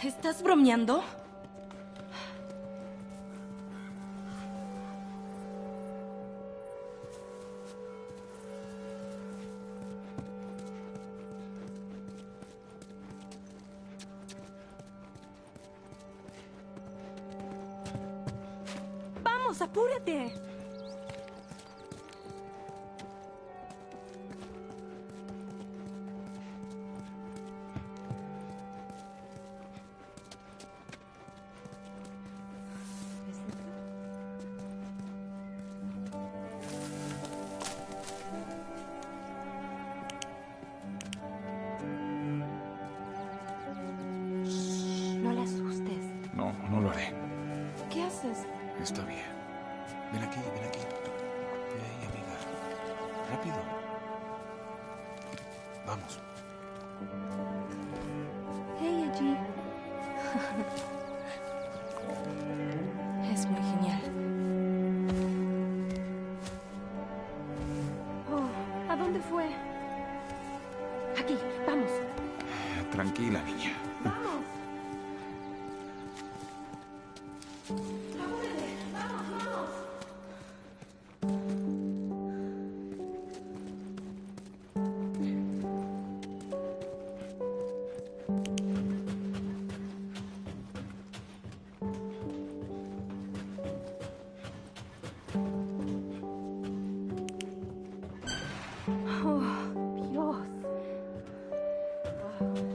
¿Estás bromeando? ¡Vamos, apúrate! No la asustes. No, no lo haré. ¿Qué haces? Está bien. Ven aquí, ven aquí. Hey, amiga. Rápido. Vamos. Hey, allí. Es muy genial. Oh, ¿a dónde fue? Aquí, vamos. Tranquila, niña. ¡Vamos! ¡Apúrate! ¡Vamos, vamos! Oh, Dios. Esas cosas.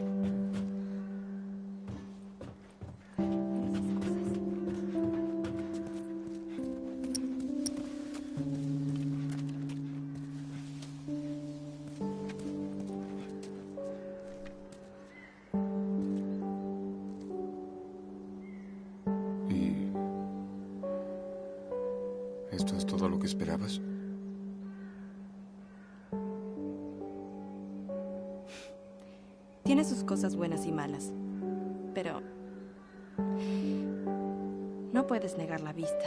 ¿Y esto es todo lo que esperabas? Tiene sus cosas buenas y malas, pero no puedes negar la vista.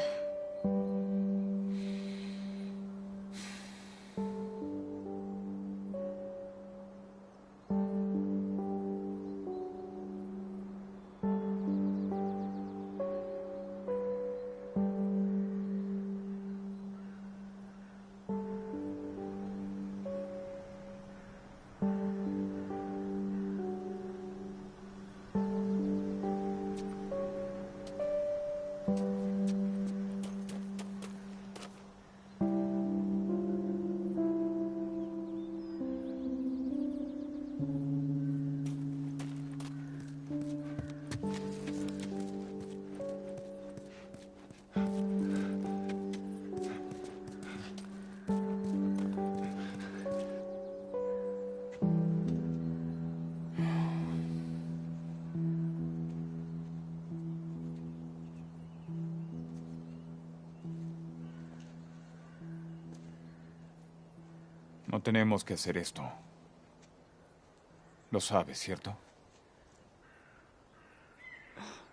No tenemos que hacer esto. Lo sabes, ¿cierto?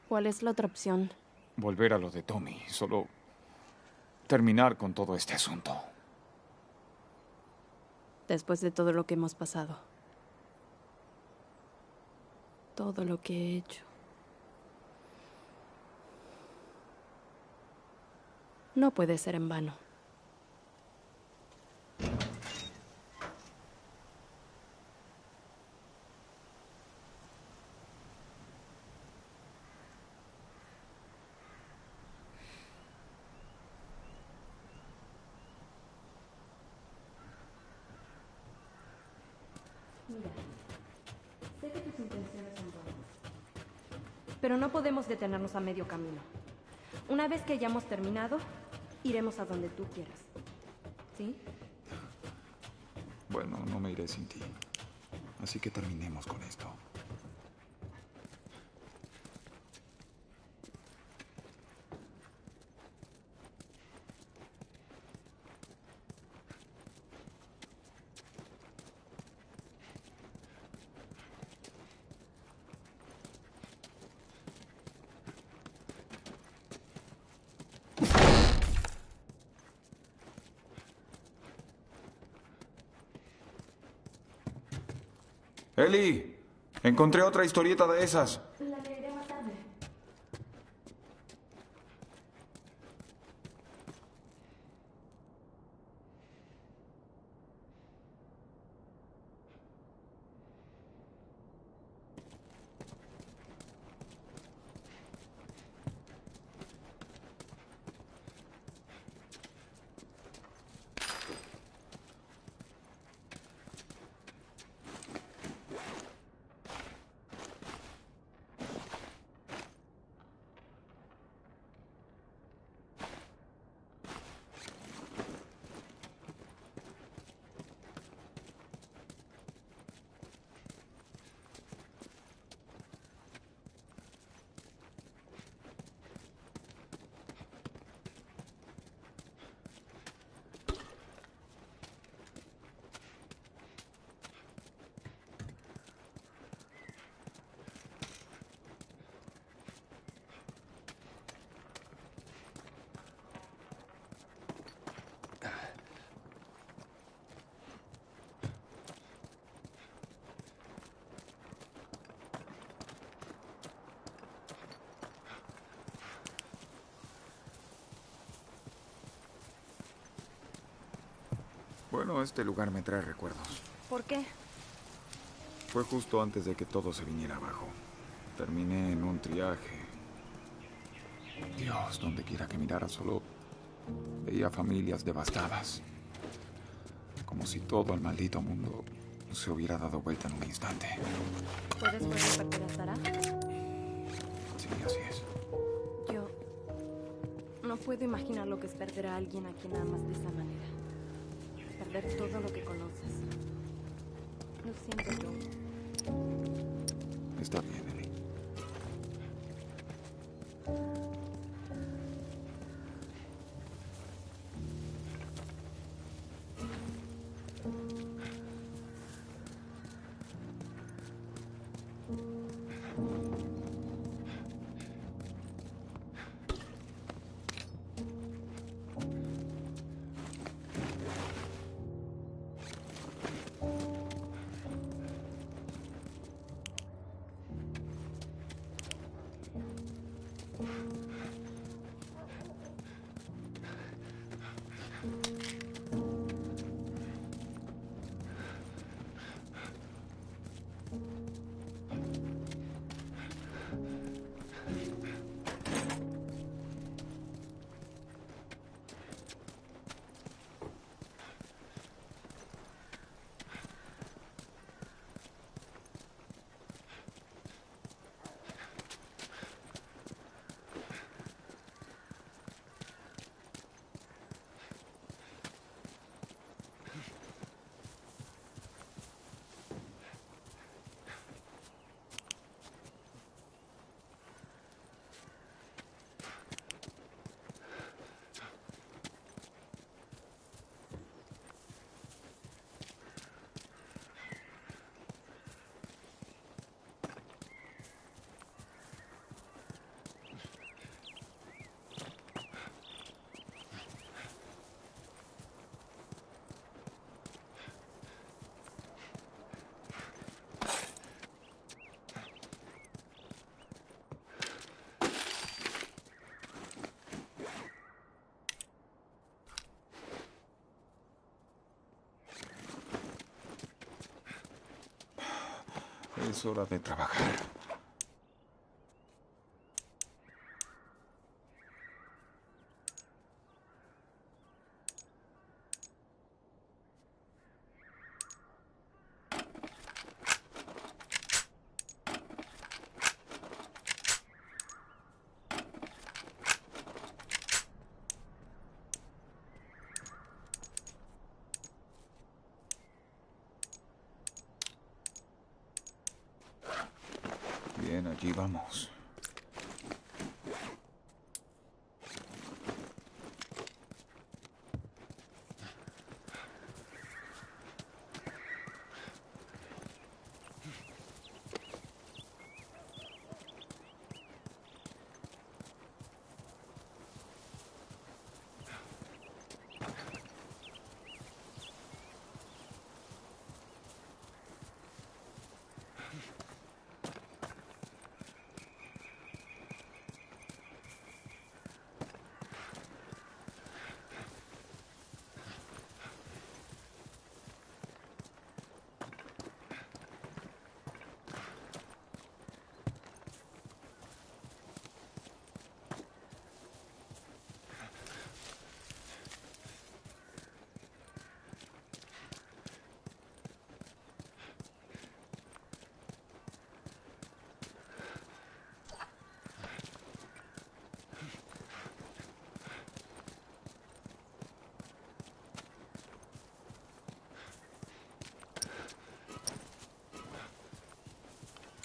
¿Cuál es la otra opción? Volver a lo de Tommy. Solo terminar con todo este asunto. Después de todo lo que hemos pasado. Todo lo que he hecho. No puede ser en vano. Mira, sé que tus intenciones son buenas, pero no podemos detenernos a medio camino. Una vez que hayamos terminado, iremos a donde tú quieras. ¿Sí? Bueno, no me iré sin ti. Así que terminemos con esto. Eli, encontré otra historieta de esas. La leeré más Bueno, este lugar me trae recuerdos. ¿Por qué? Fue justo antes de que todo se viniera abajo. Terminé en un triaje. Dios, donde quiera que mirara, solo veía familias devastadas. Como si todo el maldito mundo se hubiera dado vuelta en un instante. ¿Fue después de perder a Sara? Sí, así es. Yo no puedo imaginar lo que es perder a alguien a quien amas de esa manera. Perder todo lo que conoces. Lo siento, Joe. Está bien, Ellie. Es hora de trabajar. Bien, allí vamos.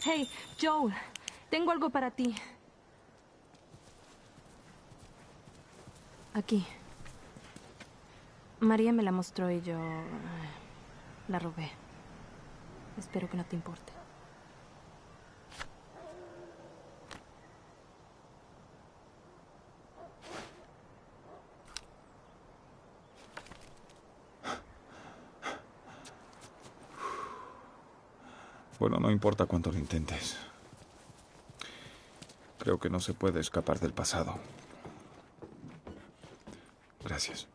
Hey, Joel, tengo algo para ti. Aquí. María me la mostró y yo la robé. Espero que no te importe. Bueno, no importa cuánto lo intentes. Creo que no se puede escapar del pasado. Gracias.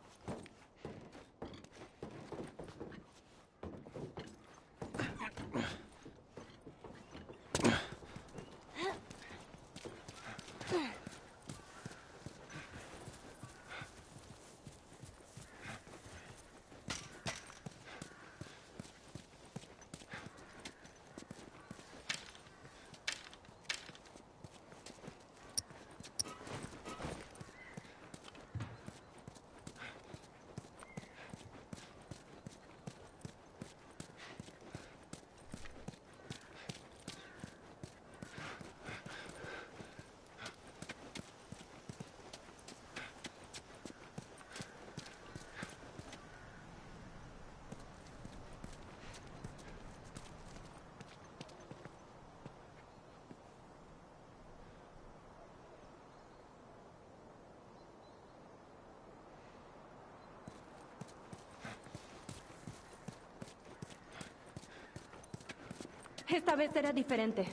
Esta vez será diferente.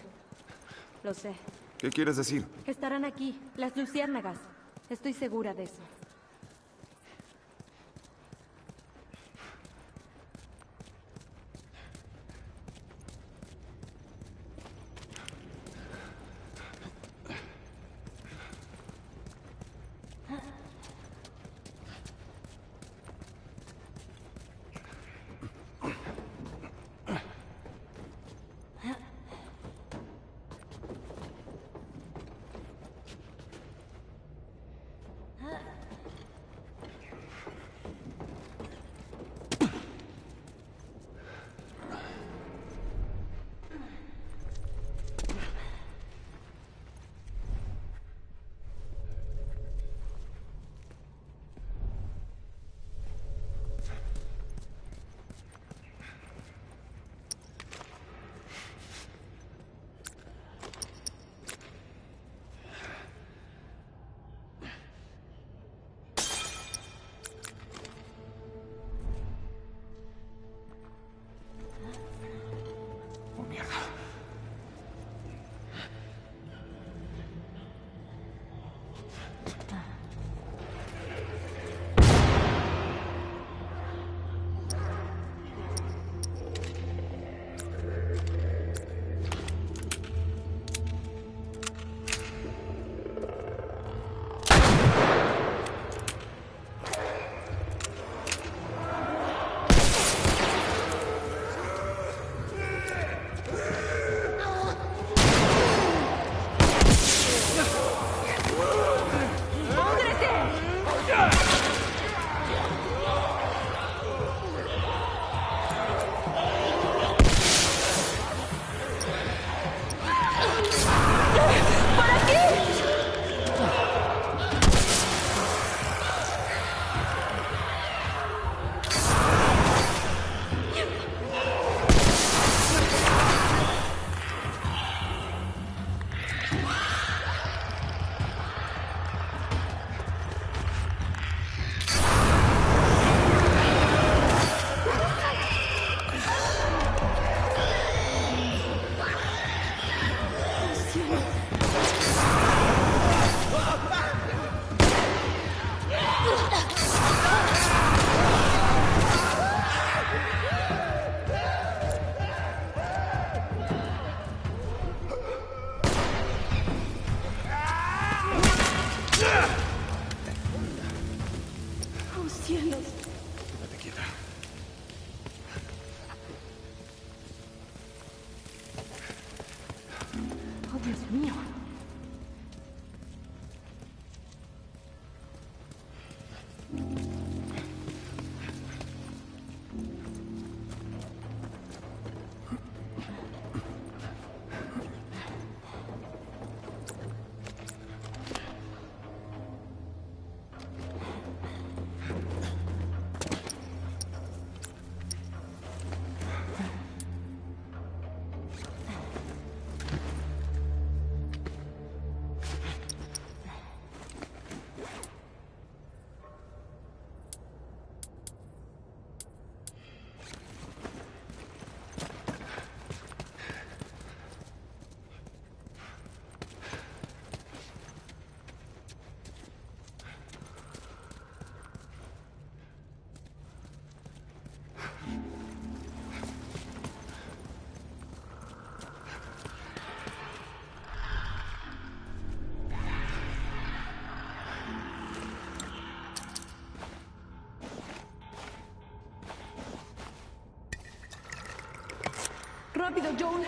Lo sé. ¿Qué quieres decir? Estarán aquí, las luciérnagas. Estoy segura de eso. Oh, mierda. ¡Oh, cielos! Quédate quieta. ¡Oh, Dios mío! ¡Rápido, Joel!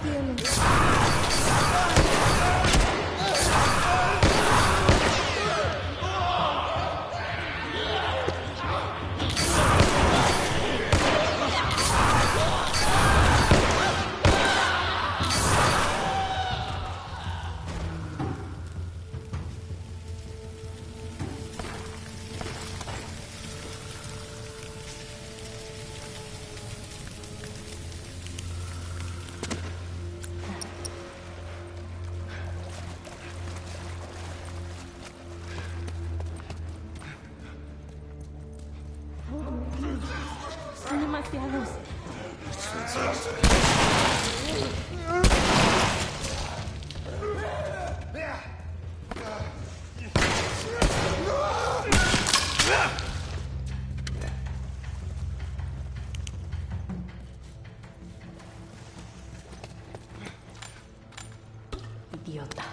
tienes. Son demasiados. Idiota.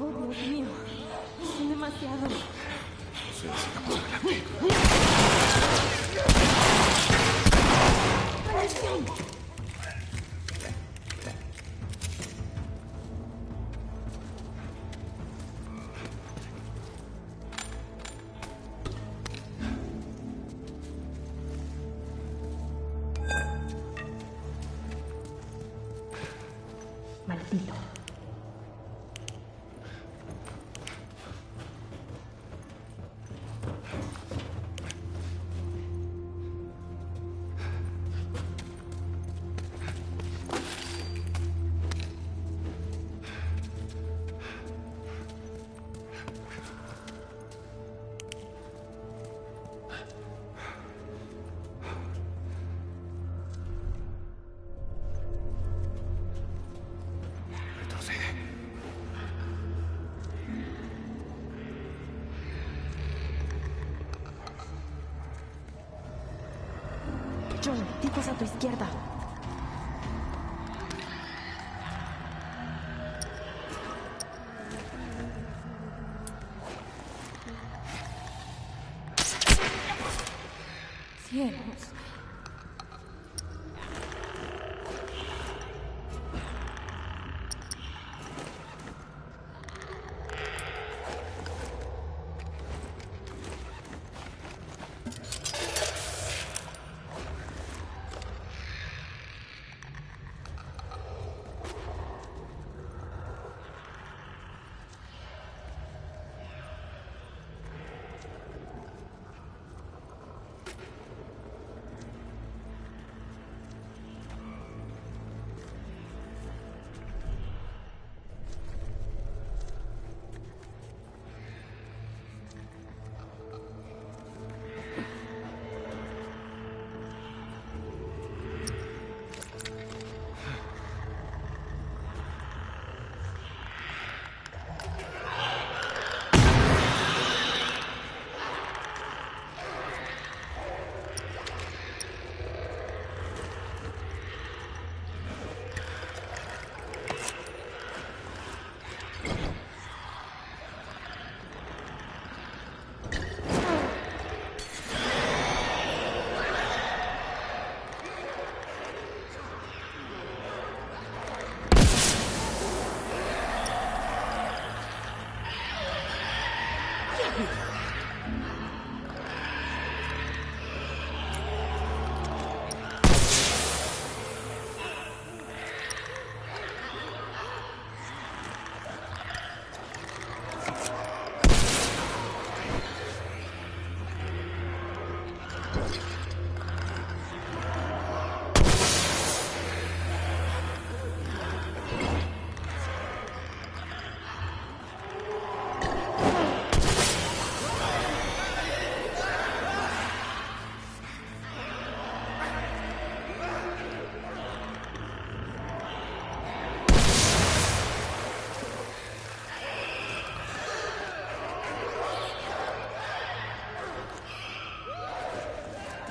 Oh, Dios mío. Son demasiados. Sí, sigamos adelante. Maldito. Joel, tipos a tu izquierda. Cielos.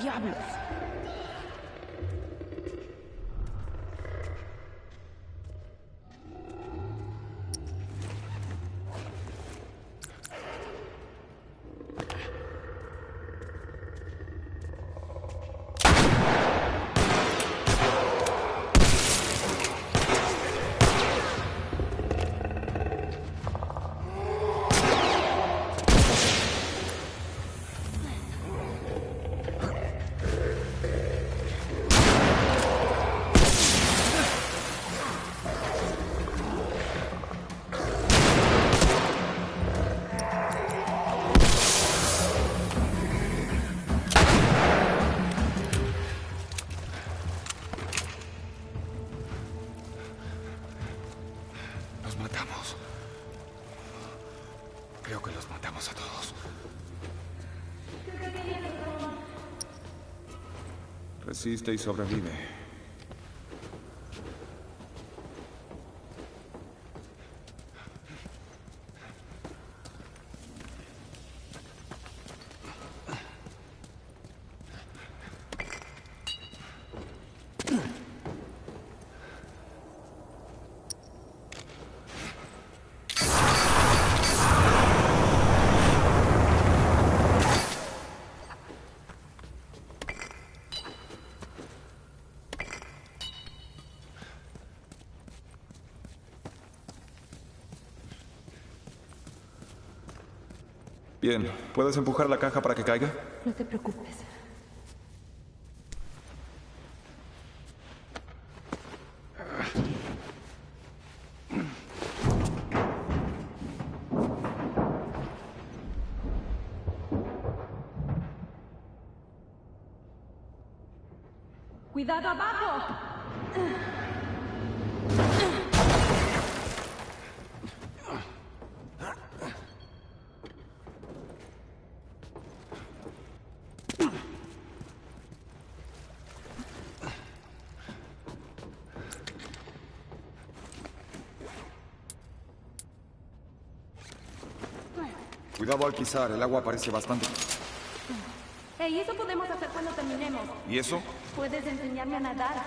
¡Diablos! Los matamos. Creo que los matamos a todos. Resiste y sobrevive. Bien, ¿puedes empujar la caja para que caiga? No te preocupes. ¡Cuidado abajo! Cuidado al pisar, el agua parece bastante. Hey, eso podemos hacer cuando terminemos. ¿Y eso? Puedes enseñarme a nadar.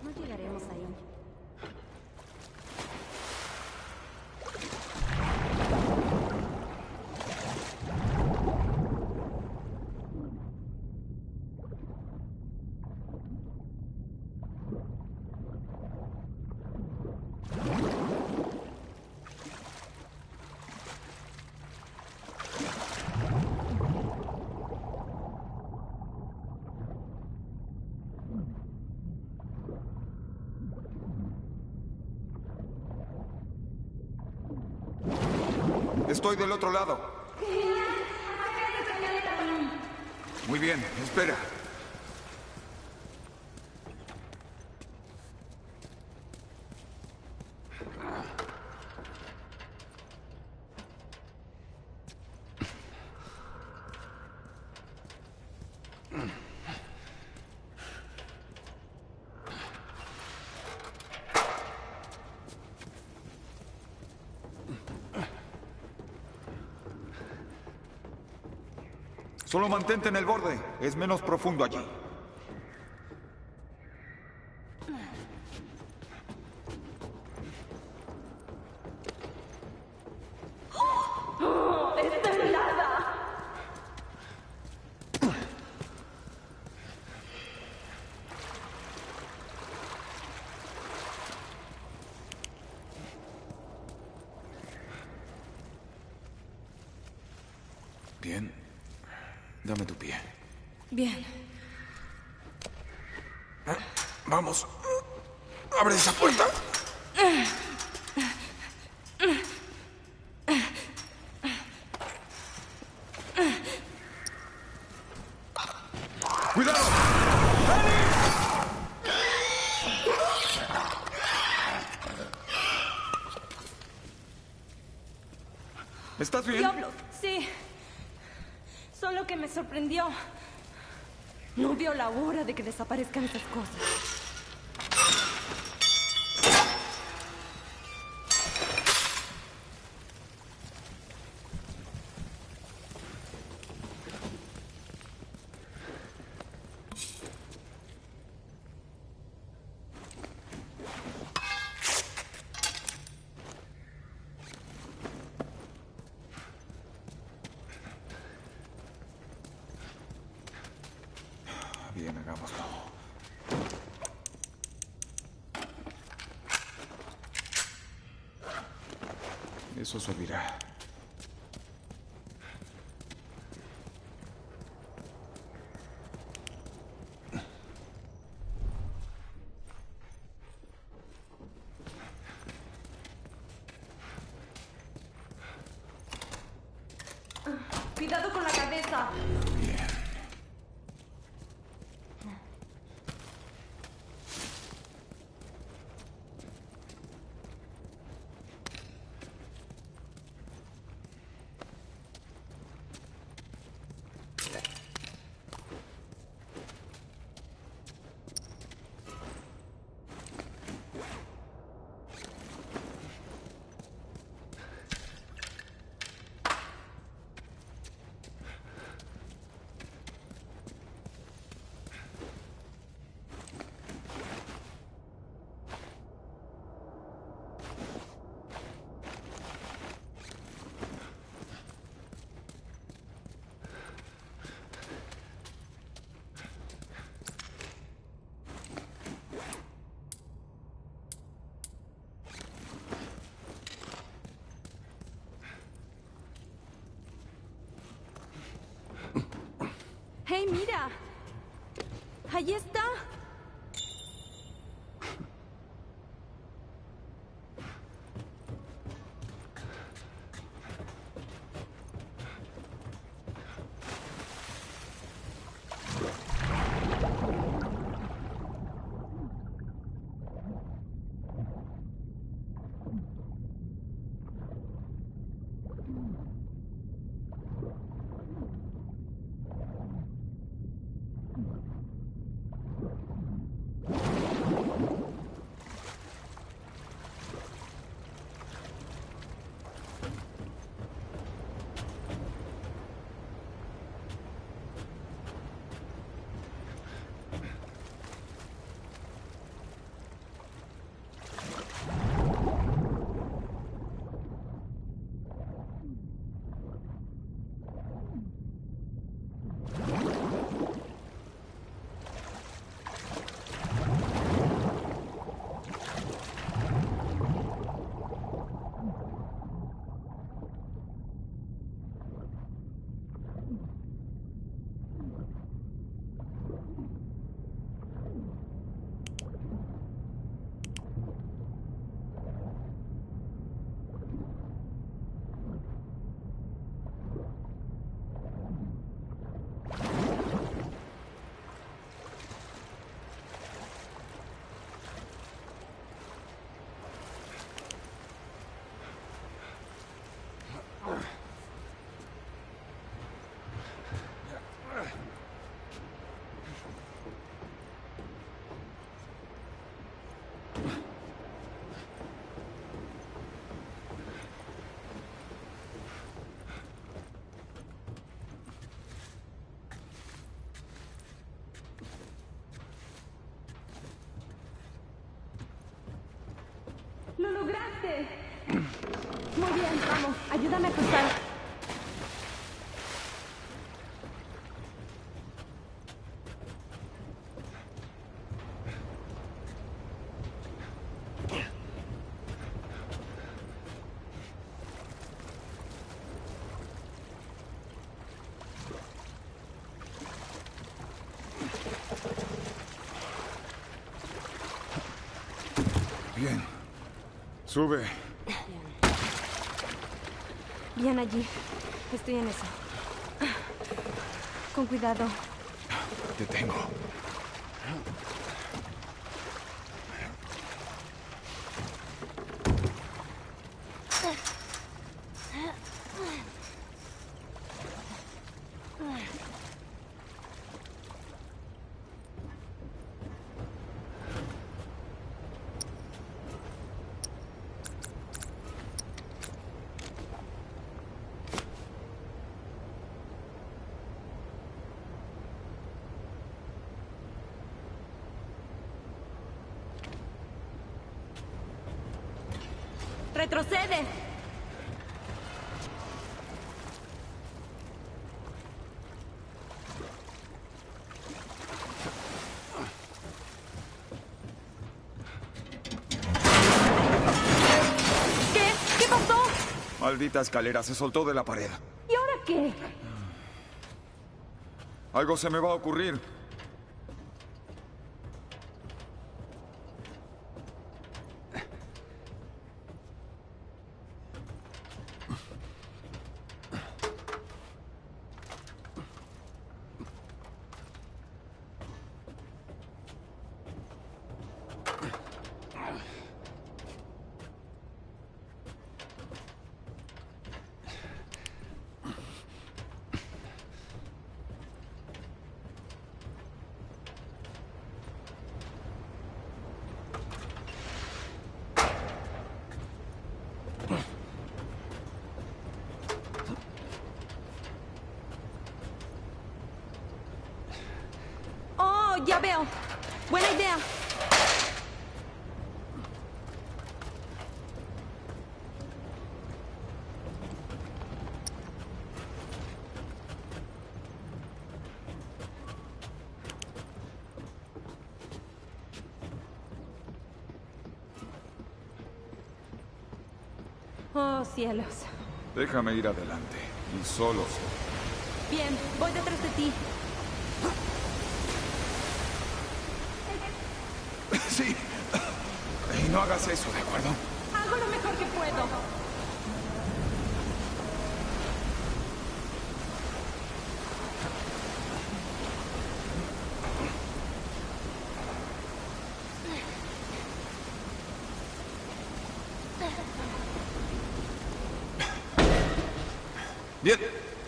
No llegaremos ahí. Estoy del otro lado. Muy bien, espera. Solo mantente en el borde. Es menos profundo allí. ¡Está helada! Bien. Dame tu pie. Bien. Vamos. Abre esa puerta. ¡Cuidado! ¿Estás bien? ¡Diablos! Sí. Solo que me sorprendió. No vio la hora de que desaparezcan esas cosas. Bien, hagámoslo. Eso servirá. ¡Cuidado con la cabeza! Bien. ¡Hey, mira! ¡Ahí está! ¡Lo lograste! Muy bien, vamos, ayúdame a cruzar. Bien. Sube. Bien allí. Estoy en eso. Con cuidado. Te tengo. ¡Retrocede! ¿Qué? ¿Qué pasó? Maldita escalera, se soltó de la pared. ¿Y ahora qué? Algo se me va a ocurrir. Oh, ya veo. Buena idea. Oh, cielos. Déjame ir adelante. Y solo sé. Bien, voy detrás de ti. Sí. Y no hagas eso, ¿de acuerdo? Hago lo mejor que puedo. Bien.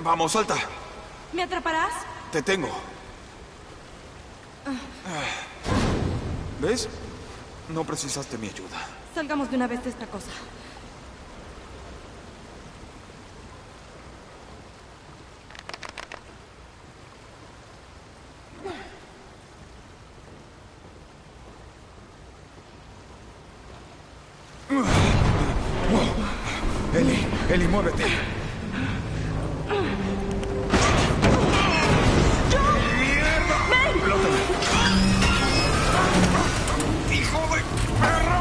Vamos, salta. ¿Me atraparás? Te tengo. ¿Ves? No precisaste mi ayuda. Salgamos de una vez de esta cosa. Eli, muévete. ¡Mierda! ¡Explótame! ¡Hijo de perro!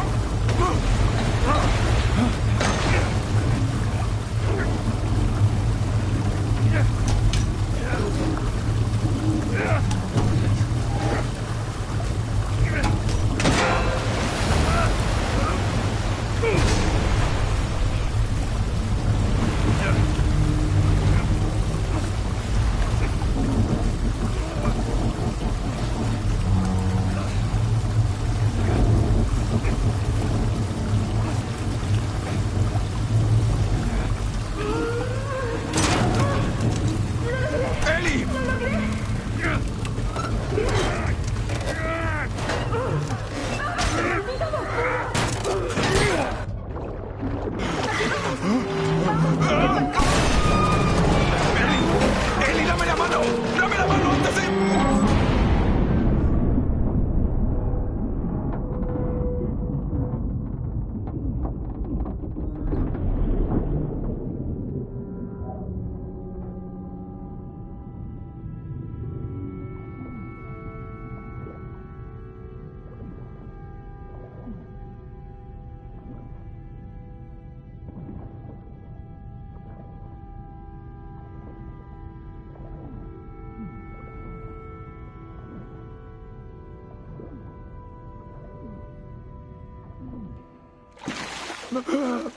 Vamos.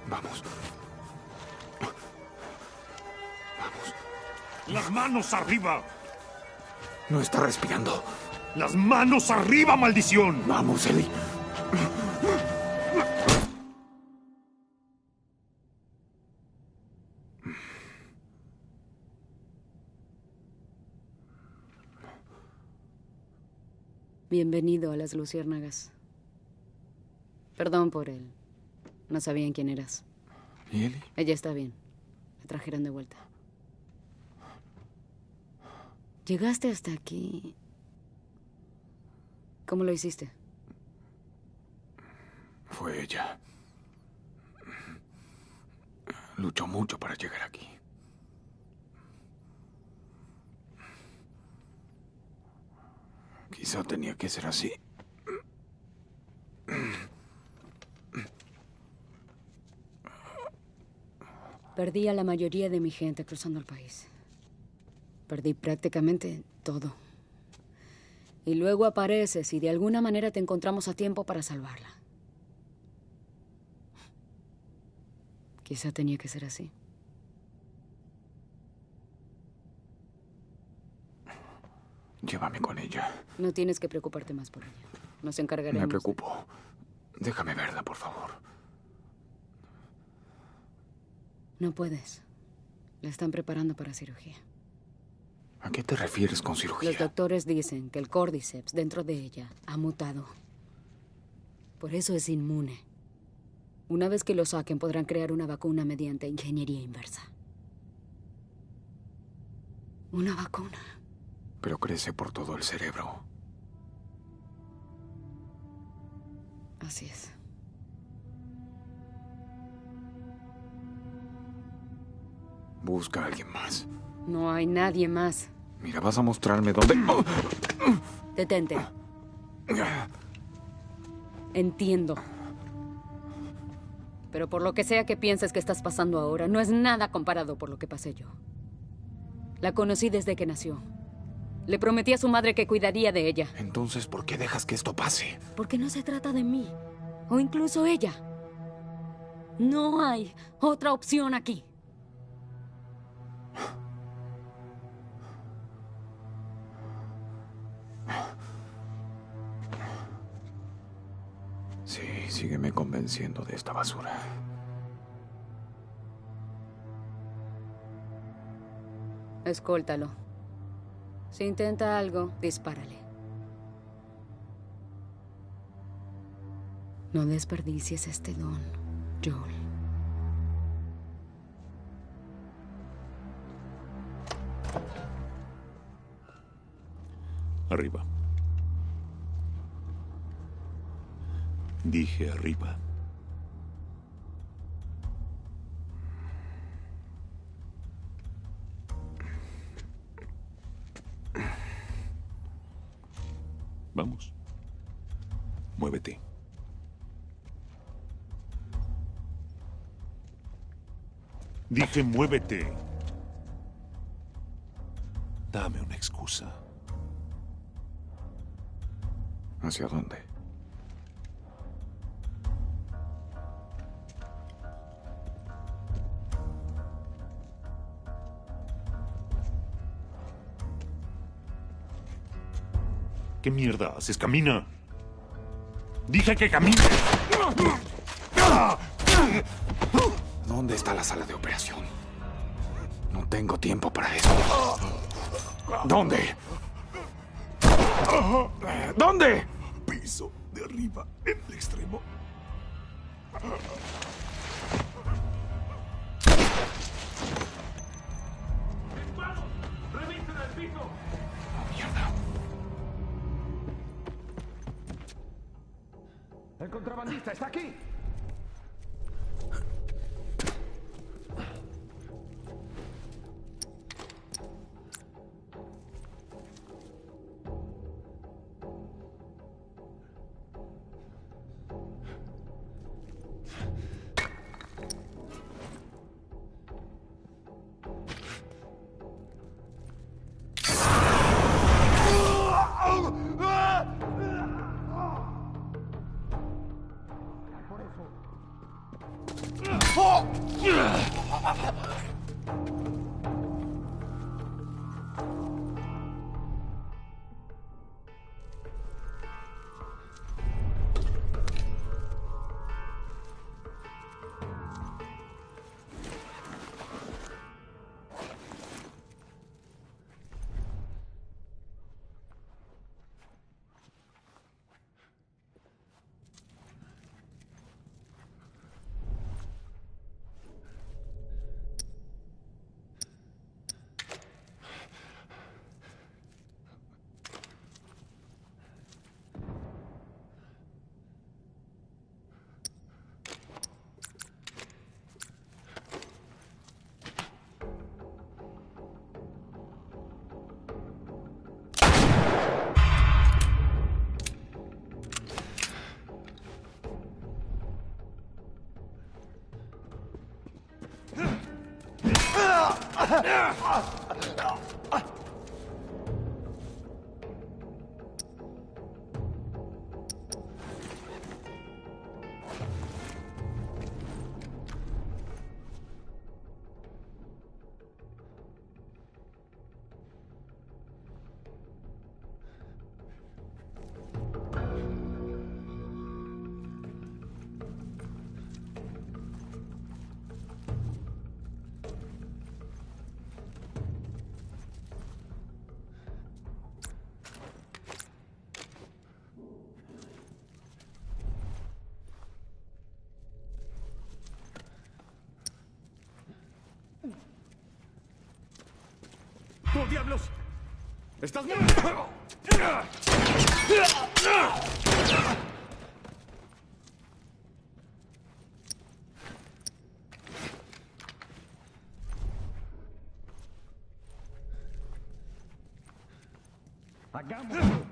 Vamos. Vamos. ¡Las manos arriba! No está respirando. ¡Las manos arriba, maldición! Vamos, Ellie. Bienvenido a las Luciérnagas. Perdón por él. No sabían quién eras. ¿Y Ellie? Ella está bien. La trajeron de vuelta. Llegaste hasta aquí. ¿Cómo lo hiciste? Fue ella. Luchó mucho para llegar aquí. Quizá tenía que ser así. Perdí a la mayoría de mi gente cruzando el país. Perdí prácticamente todo. Y luego apareces y de alguna manera te encontramos a tiempo para salvarla. Quizá tenía que ser así. Llévame con ella. No tienes que preocuparte más por ella. Nos encargaremos. Me preocupo. Déjame verla, por favor. No puedes. La están preparando para cirugía. ¿A qué te refieres con cirugía? Los doctores dicen que el córdiceps dentro de ella ha mutado. Por eso es inmune. Una vez que lo saquen, podrán crear una vacuna mediante ingeniería inversa. Una vacuna. Pero crece por todo el cerebro. Así es. Busca a alguien más. No hay nadie más. Mira, vas a mostrarme dónde... ¡Oh! Detente. Entiendo. Pero por lo que sea que pienses que estás pasando ahora, no es nada comparado por lo que pasé yo. La conocí desde que nació. Le prometí a su madre que cuidaría de ella. Entonces, ¿por qué dejas que esto pase? Porque no se trata de mí. O incluso ella. No hay otra opción aquí. Sí, sígueme convenciendo de esta basura. Escóltalo. Si intenta algo, dispárale. No desperdicies este don, Joel. Arriba. Dije arriba. Vamos. Muévete. Dije, muévete. Dame una excusa. ¿Hacia dónde? ¿Qué mierda haces? ¡Camina! ¡Dije que camine! ¿Dónde está la sala de operación? No tengo tiempo para eso. ¿Dónde? ¿Dónde? Piso de arriba, en el extremo. ¡Disparos! ¡Revisen el piso! Oh, mierda. ¡El contrabandista está aquí! ¡Oh, diablos! ¡Estás bien! ¡Hagámoslo!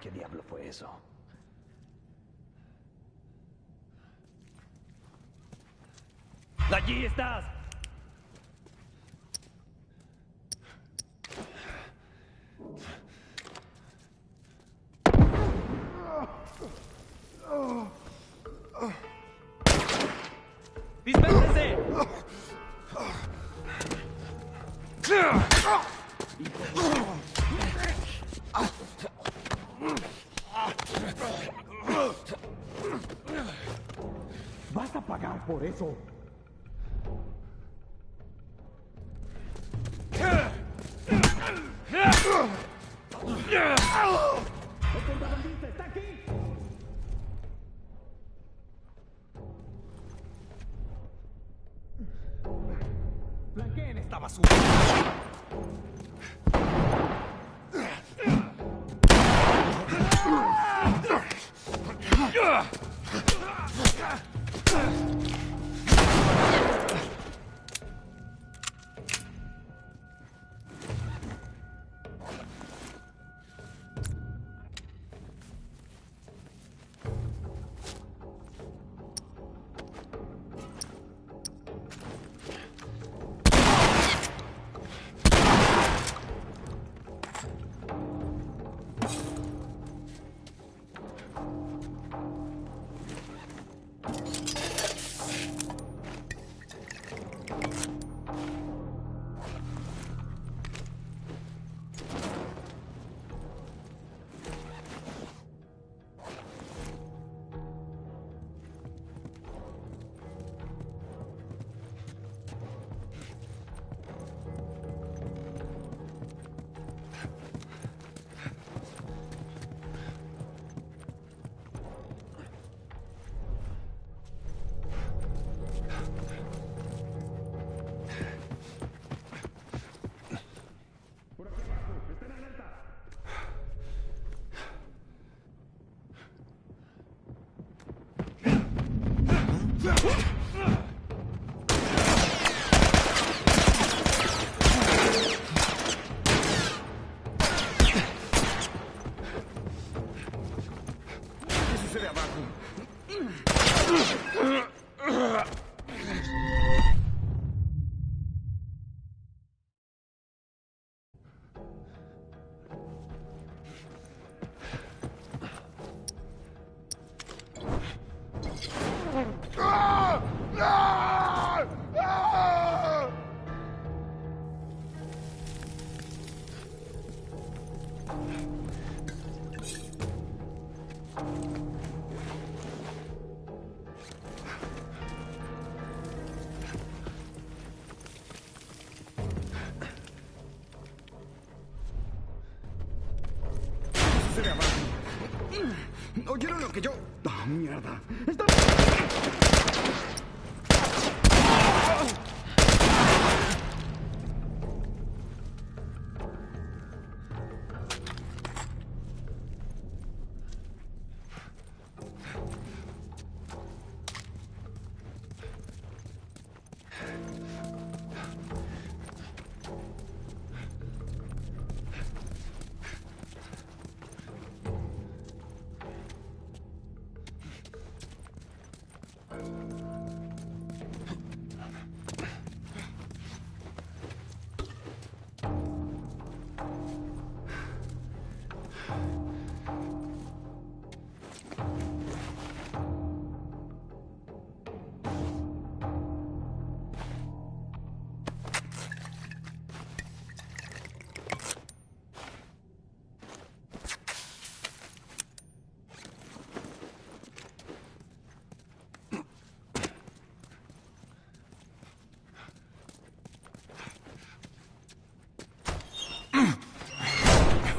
¿Qué diablo fue eso? ¡Allí estás! ¡Dispérsese! ¿Vas a pagar por eso? eso. ¡El contrabandista está aquí! ¡Flanqueen esta basura! ¿Qué sucede abajo? Sucede abajo. ¿Oyeron lo que yo...? ¡Ah, mierda! ¡Está...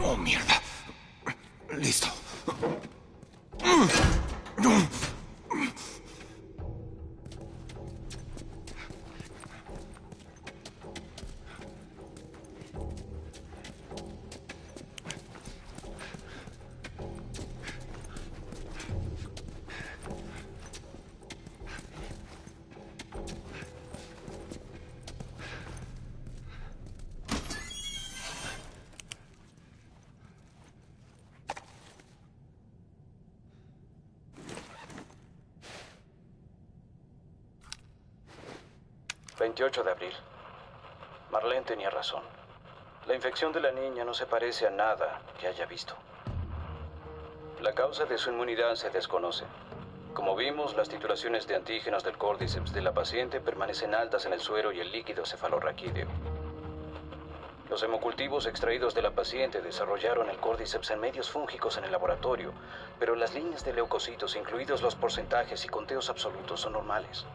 ¡Oh, mierda! Listo. ...28 de abril. Marlene tenía razón. La infección de la niña no se parece a nada que haya visto. La causa de su inmunidad se desconoce. Como vimos, las titulaciones de antígenos del córdiceps de la paciente permanecen altas en el suero y el líquido cefalorraquídeo. Los hemocultivos extraídos de la paciente desarrollaron el córdiceps en medios fúngicos en el laboratorio, pero las líneas de leucocitos, incluidos los porcentajes y conteos absolutos, son normales.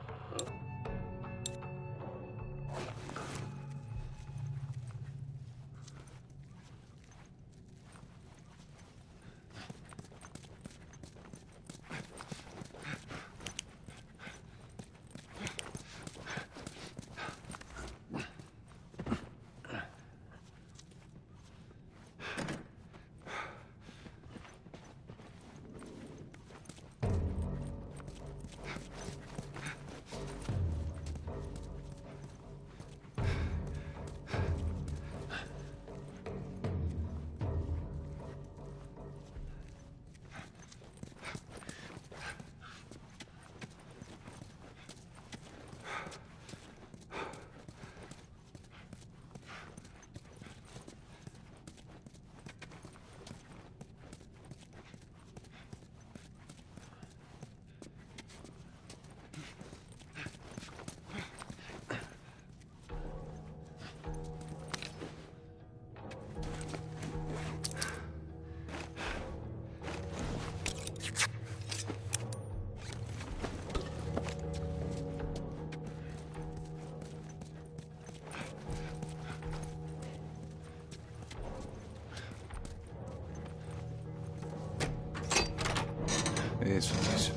Eso es.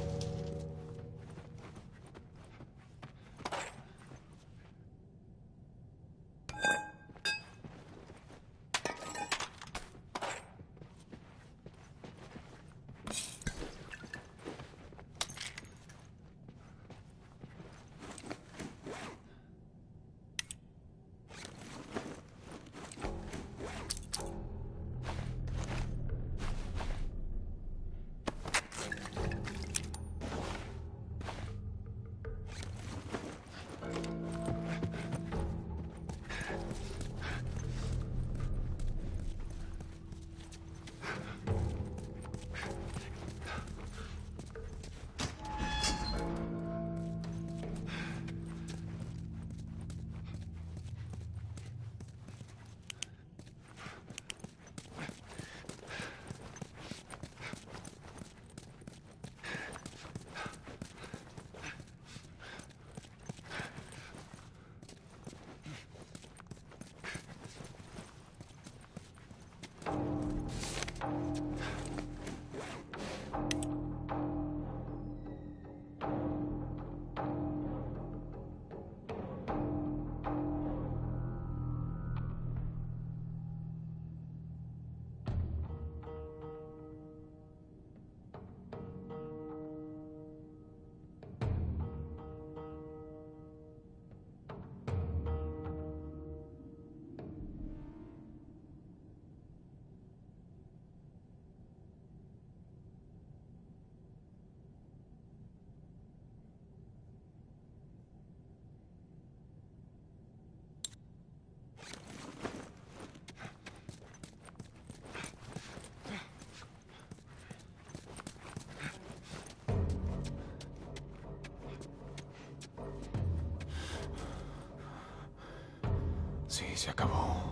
Sí, se acabó.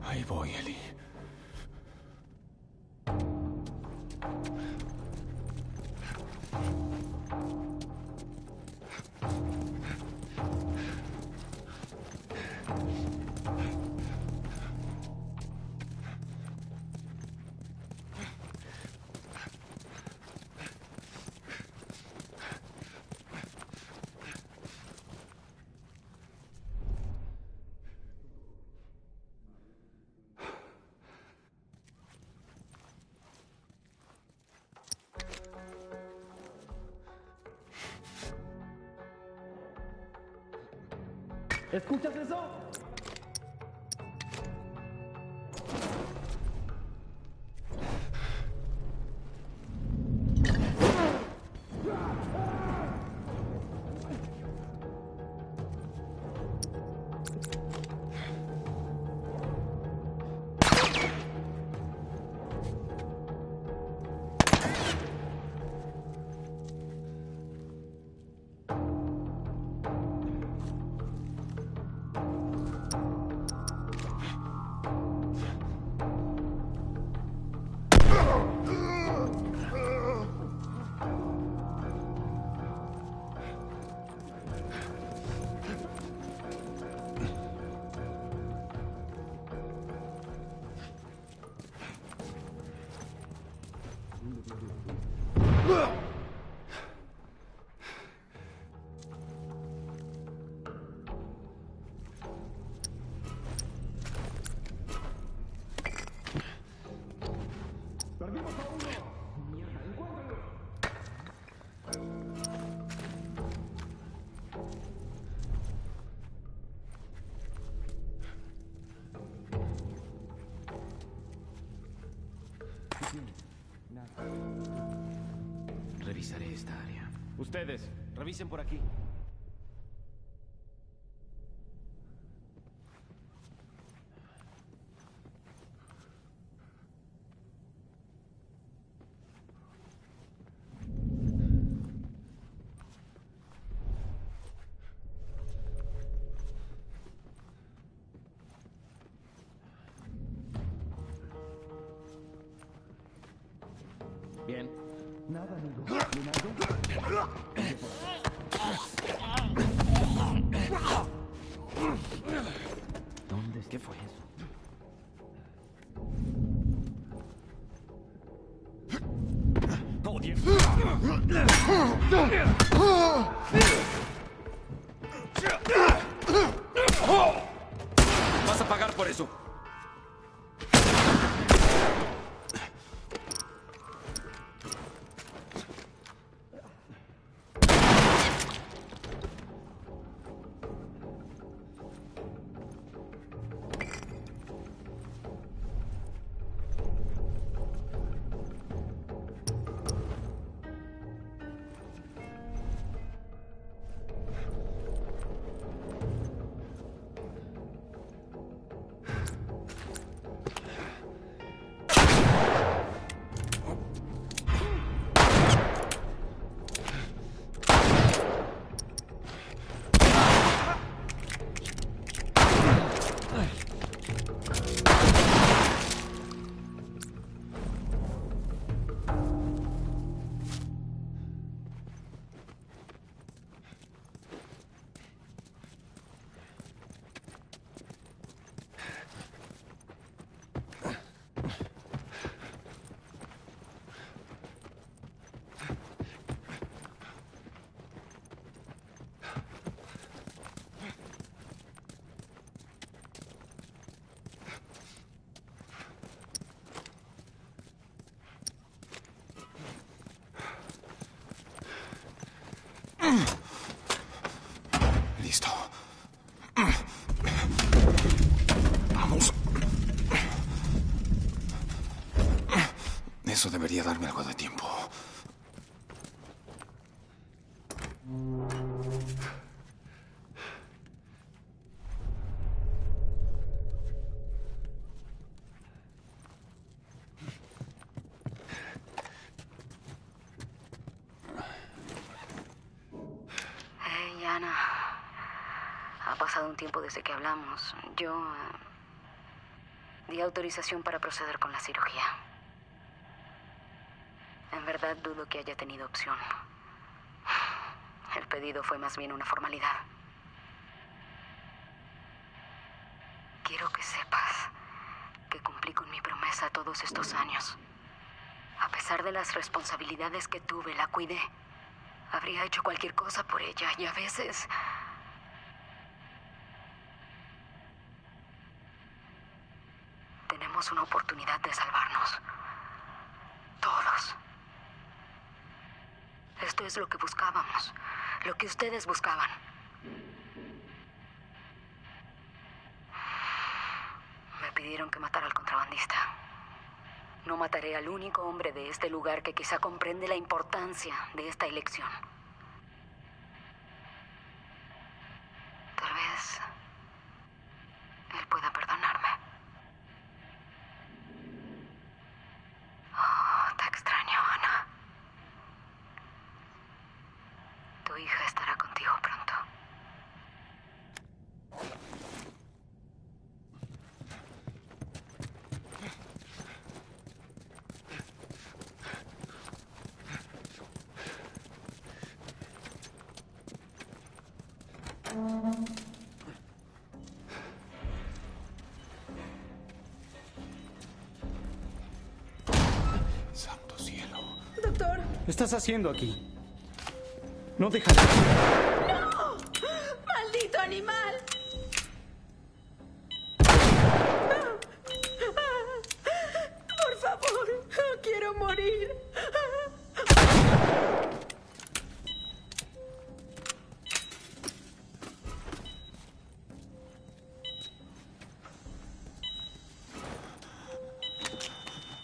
Ahí voy, Ellie. ¿Escuchas eso? ¡Perdimos a uno! ¡Mierda, encuéntralo! Revisaré esta área. Ustedes, revisen por aquí. Bien. Nada, amigo. ¿Leonardo? ¿Dónde? ¿Qué fue eso? Vas a pagar por eso. Listo. Vamos. Eso debería darme algo de tiempo. Hey, Ana. Ha pasado un tiempo desde que hablamos. Yo di autorización para proceder con la cirugía. En verdad dudo que haya tenido opción. El pedido fue más bien una formalidad. Quiero que sepas que cumplí con mi promesa todos estos años. A pesar de las responsabilidades que tuve, la cuidé. Habría hecho cualquier cosa por ella y a veces... tenemos una oportunidad de salvarnos. Todos. Esto es lo que buscábamos. Lo que ustedes buscaban. Me pidieron que matara al contrabandista. No mataré al único hombre de este lugar que quizá comprende la importancia de esta elección. Tal vez él pueda perdonarme. Oh, te extraño, Ana. Tu hija estará contigo pronto. Santo cielo. Doctor. ¿Qué estás haciendo aquí? No dejaré. ¡No! ¡Maldito animal! Por favor, quiero morir.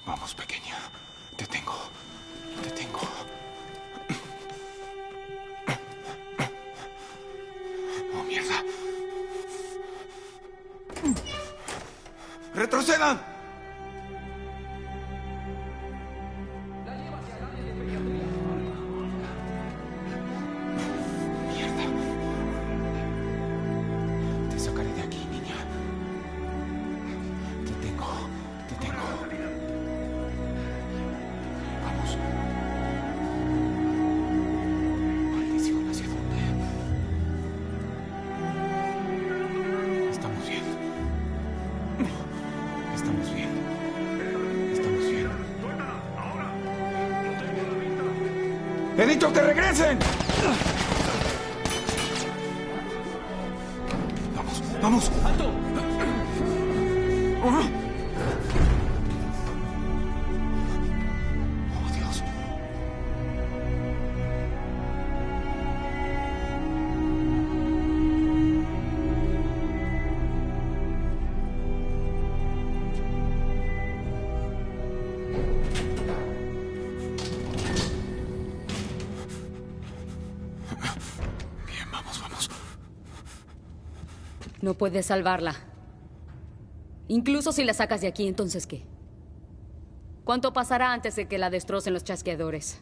Vamos, pequeña. Te tengo. Te tengo. Oh, mierda. ¡Retrocedan! Mierda. Te sacaré de aquí, niña. Te tengo. Te tengo. Vamos. Maldición, ¿hacia dónde? Estamos bien. Estamos bien. ¡He dicho que regresen! ¡Vamos! ¡Vamos! ¡Alto! Oh, Dios. Bien, vamos, vamos. No puedes salvarla. Incluso si la sacas de aquí, ¿entonces qué? ¿Cuánto pasará antes de que la destrocen los chasqueadores?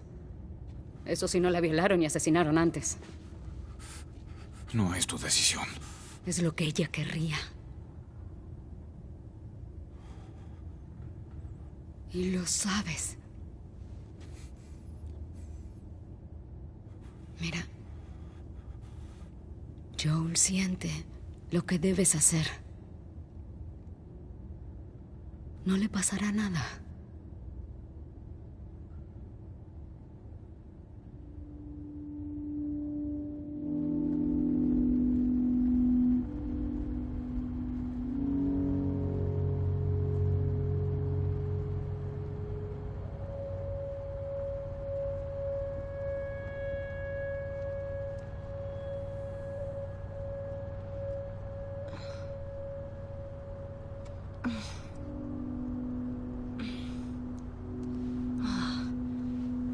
Eso si no la violaron y asesinaron antes. No es tu decisión. Es lo que ella querría. Y lo sabes. Mira. Joel siente lo que debes hacer. No le pasará nada.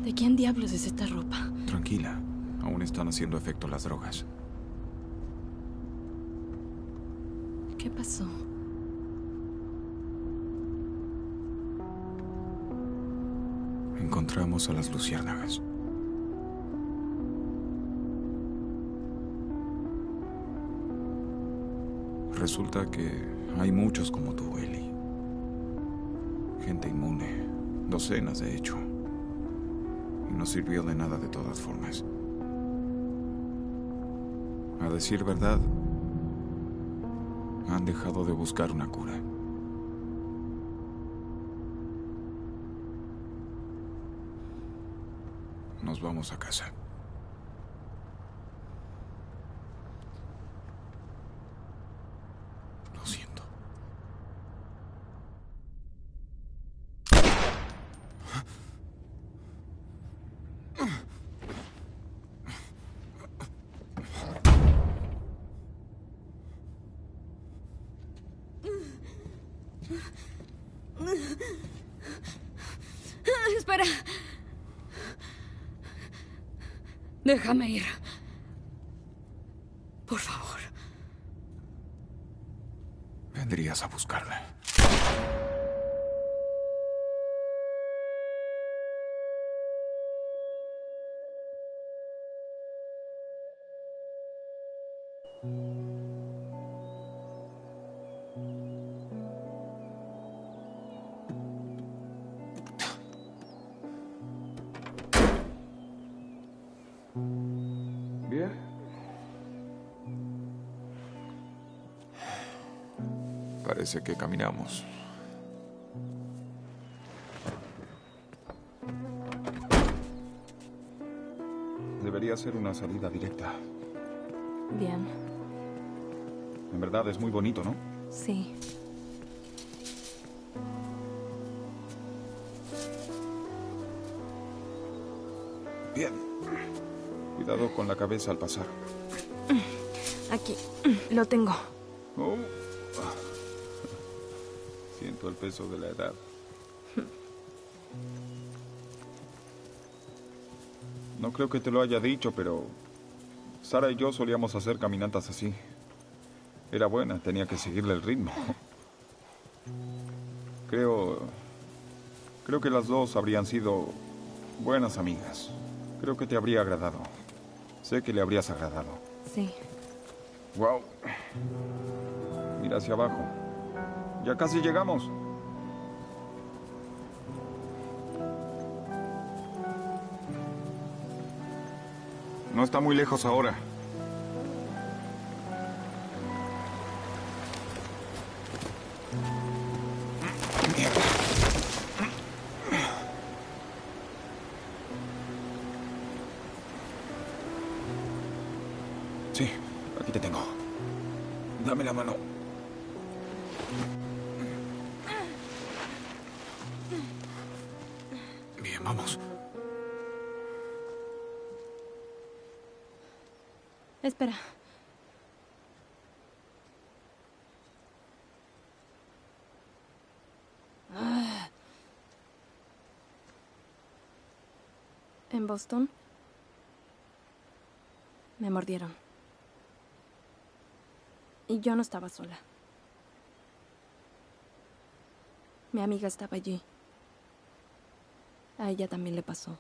¿De quién diablos es esta ropa? Tranquila. Aún están haciendo efecto las drogas. ¿Qué pasó? Encontramos a las luciérnagas. Resulta que hay muchos como tú, Ellie. Gente inmune. Docenas, de hecho. Y no sirvió de nada de todas formas. A decir verdad, han dejado de buscar una cura. Nos vamos a casa. Lo siento. Espera. Déjame ir. Por favor. Vendrías a buscarla. Bien. Parece que caminamos. Debería ser una salida directa. Bien, En verdad es muy bonito, ¿no? sí. Bien. Cuidado con la cabeza al pasar. Aquí, lo tengo. Oh. Siento el peso de la edad. No creo que te lo haya dicho, pero Sara y yo solíamos hacer caminatas así. Era buena, tenía que seguirle el ritmo. Creo que las dos habrían sido buenas amigas. Creo que te habría agradado. Sé que le habrías agradado. Sí. Wow. Mira hacia abajo. Ya casi llegamos. No está muy lejos ahora. Mierda. Sí, aquí te tengo. Dame la mano. Bien, vamos. Espera. En Boston me mordieron. Y yo no estaba sola. Mi amiga estaba allí. A ella también le pasó.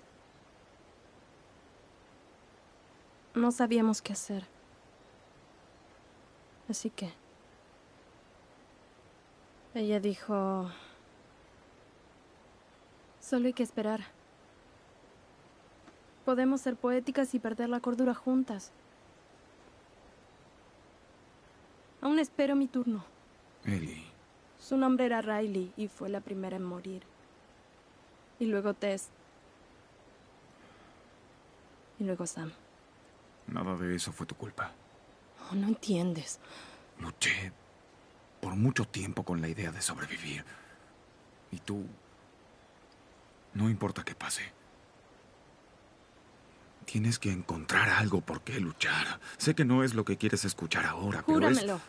No sabíamos qué hacer. Así que ella dijo, solo hay que esperar. Podemos ser poéticas y perder la cordura juntas. Aún espero mi turno. Ellie. Su nombre era Riley y fue la primera en morir. Y luego Tess. Y luego Sam. Nada de eso fue tu culpa. Oh, no entiendes. Luché por mucho tiempo con la idea de sobrevivir. Y tú... No importa qué pase. Tienes que encontrar algo por qué luchar. Sé que no es lo que quieres escuchar ahora, pero Júramelo.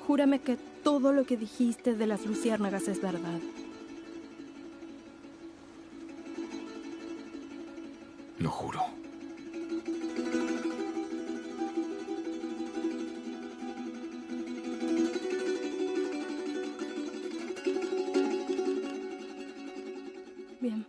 Júrame que todo lo que dijiste de las luciérnagas es verdad. Lo juro. Bien.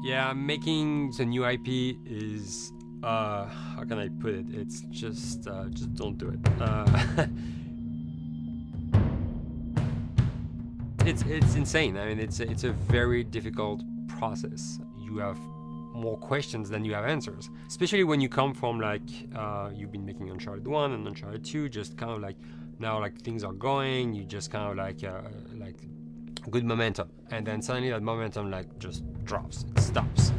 Yeah, making the new IP is how can I put it? It's just don't do it. It's insane. I mean, it's a very difficult process. You have more questions than you have answers, especially when you come from like you've been making Uncharted 1 and Uncharted 2, just kind of like now like things are going, you just kind of like good momentum, and then suddenly that momentum like just drops, it stops.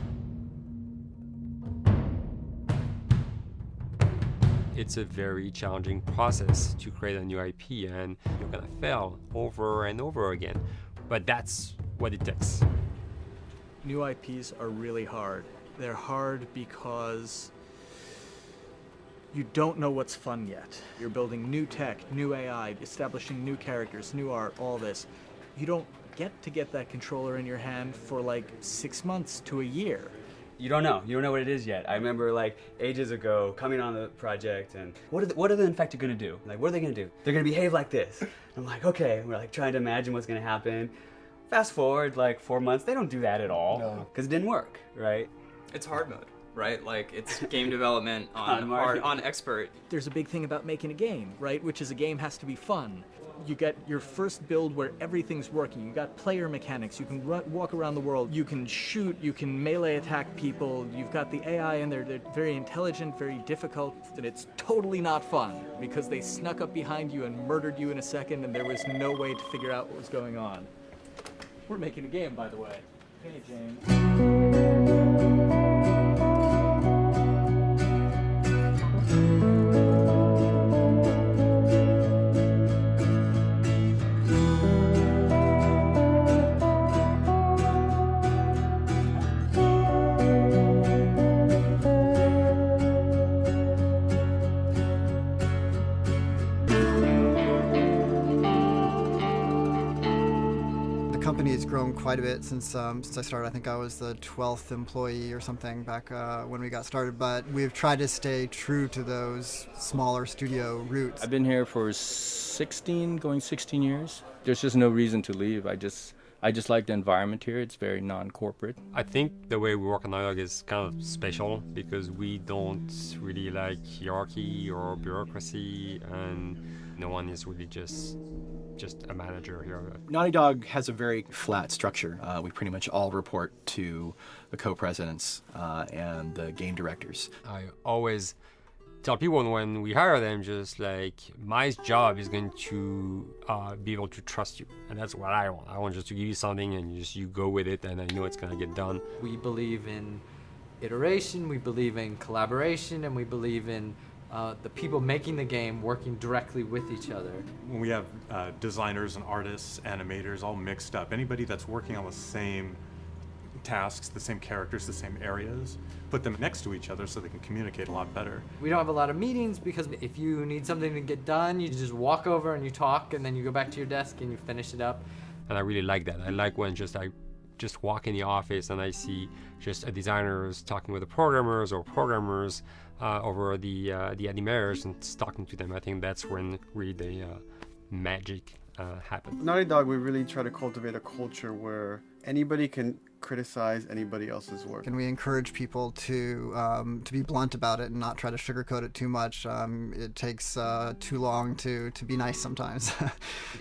It's a very challenging process to create a new IP, and you're gonna fail over and over again, but that's what it takes. New IPs are really hard. They're hard because you don't know what's fun yet. You're building new tech, new AI, establishing new characters, new art, all this. You don't get that controller in your hand for like 6 months to a year. You don't know what it is yet. I remember like ages ago coming on the project and what are the Infected gonna do? Like, what are they gonna do? They're gonna behave like this. I'm like, okay, we're like trying to imagine what's gonna happen. Fast forward like 4 months, they don't do that at all because it didn't work, right? It's hard mode, right? Like, it's game development on expert. There's a big thing about making a game, right? Which is a game has to be fun. You get your first build where everything's working. You got player mechanics. You can walk around the world. You can shoot. You can melee attack people. You've got the AI in there. They're very intelligent, very difficult, and it's totally not fun because they snuck up behind you and murdered you in a second, and there was no way to figure out what was going on. We're making a game, by the way. Hey, James. The company has grown quite a bit since I started. I think I was the 12th employee or something back when we got started, but we've tried to stay true to those smaller studio roots. I've been here for 16 years. There's just no reason to leave. I just like the environment here. It's very non-corporate. I think the way we work on Dialogue is kind of special because we don't really like hierarchy or bureaucracy, and no one is really just a manager here. Naughty Dog has a very flat structure. We pretty much all report to the co-presidents and the game directors. I always tell people when we hire them, just like, my job is going to be able to trust you, and that's what I want. I want just to give you something and you go with it, and I know it's going to get done. We believe in iteration, we believe in collaboration, and we believe in the people making the game working directly with each other. When we have designers and artists, animators all mixed up, anybody that's working on the same tasks, the same characters, the same areas, put them next to each other so they can communicate a lot better. We don't have a lot of meetings because if you need something to get done, you just walk over and you talk, and then you go back to your desk and you finish it up. And I really like that. I like when I just walk in the office and I see just designers talking with the programmers or programmers over the animators and talking to them. I think that's when really the magic happens. Naughty Dog, we really try to cultivate a culture where anybody can criticize anybody else's work. And we encourage people to be blunt about it and not try to sugarcoat it too much. It takes too long to be nice sometimes.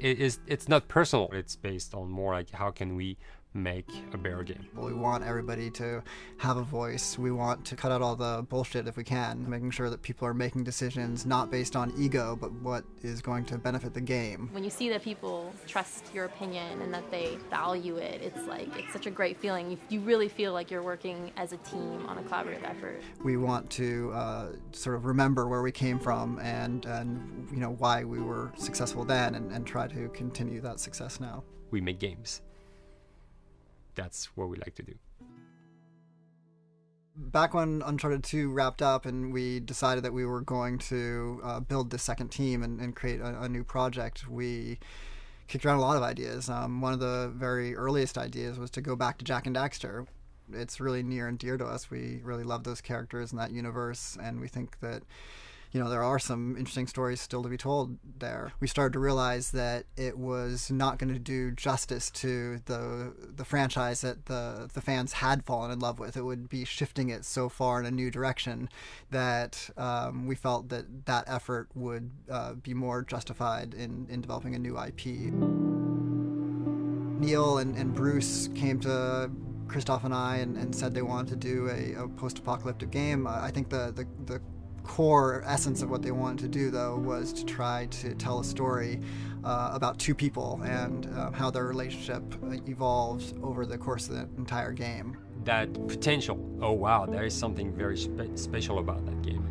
It's not personal. It's based on more like how can we make a better game. We want everybody to have a voice. We want to cut out all the bullshit if we can, making sure that people are making decisions not based on ego, but what is going to benefit the game. When you see that people trust your opinion and that they value it, it's such a great feeling. You really feel like you're working as a team on a collaborative effort. We want to sort of remember where we came from and you know why we were successful then and try to continue that success now. We make games. That's what we like to do. Back when Uncharted 2 wrapped up and we decided that we were going to build this second team and create a new project, we kicked around a lot of ideas. One of the very earliest ideas was to go back to Jak and Daxter. It's really near and dear to us. We really love those characters in that universe, and we think that there are some interesting stories still to be told there. We started to realize that it was not going to do justice to the franchise that the fans had fallen in love with. It would be shifting it so far in a new direction that we felt that effort would be more justified in developing a new IP. Neil and Bruce came to Christoph and I and said they wanted to do a post-apocalyptic game. I think the core essence of what they wanted to do, though, was to try to tell a story about two people and how their relationship evolves over the course of the entire game. That potential, oh wow, there is something very special about that game.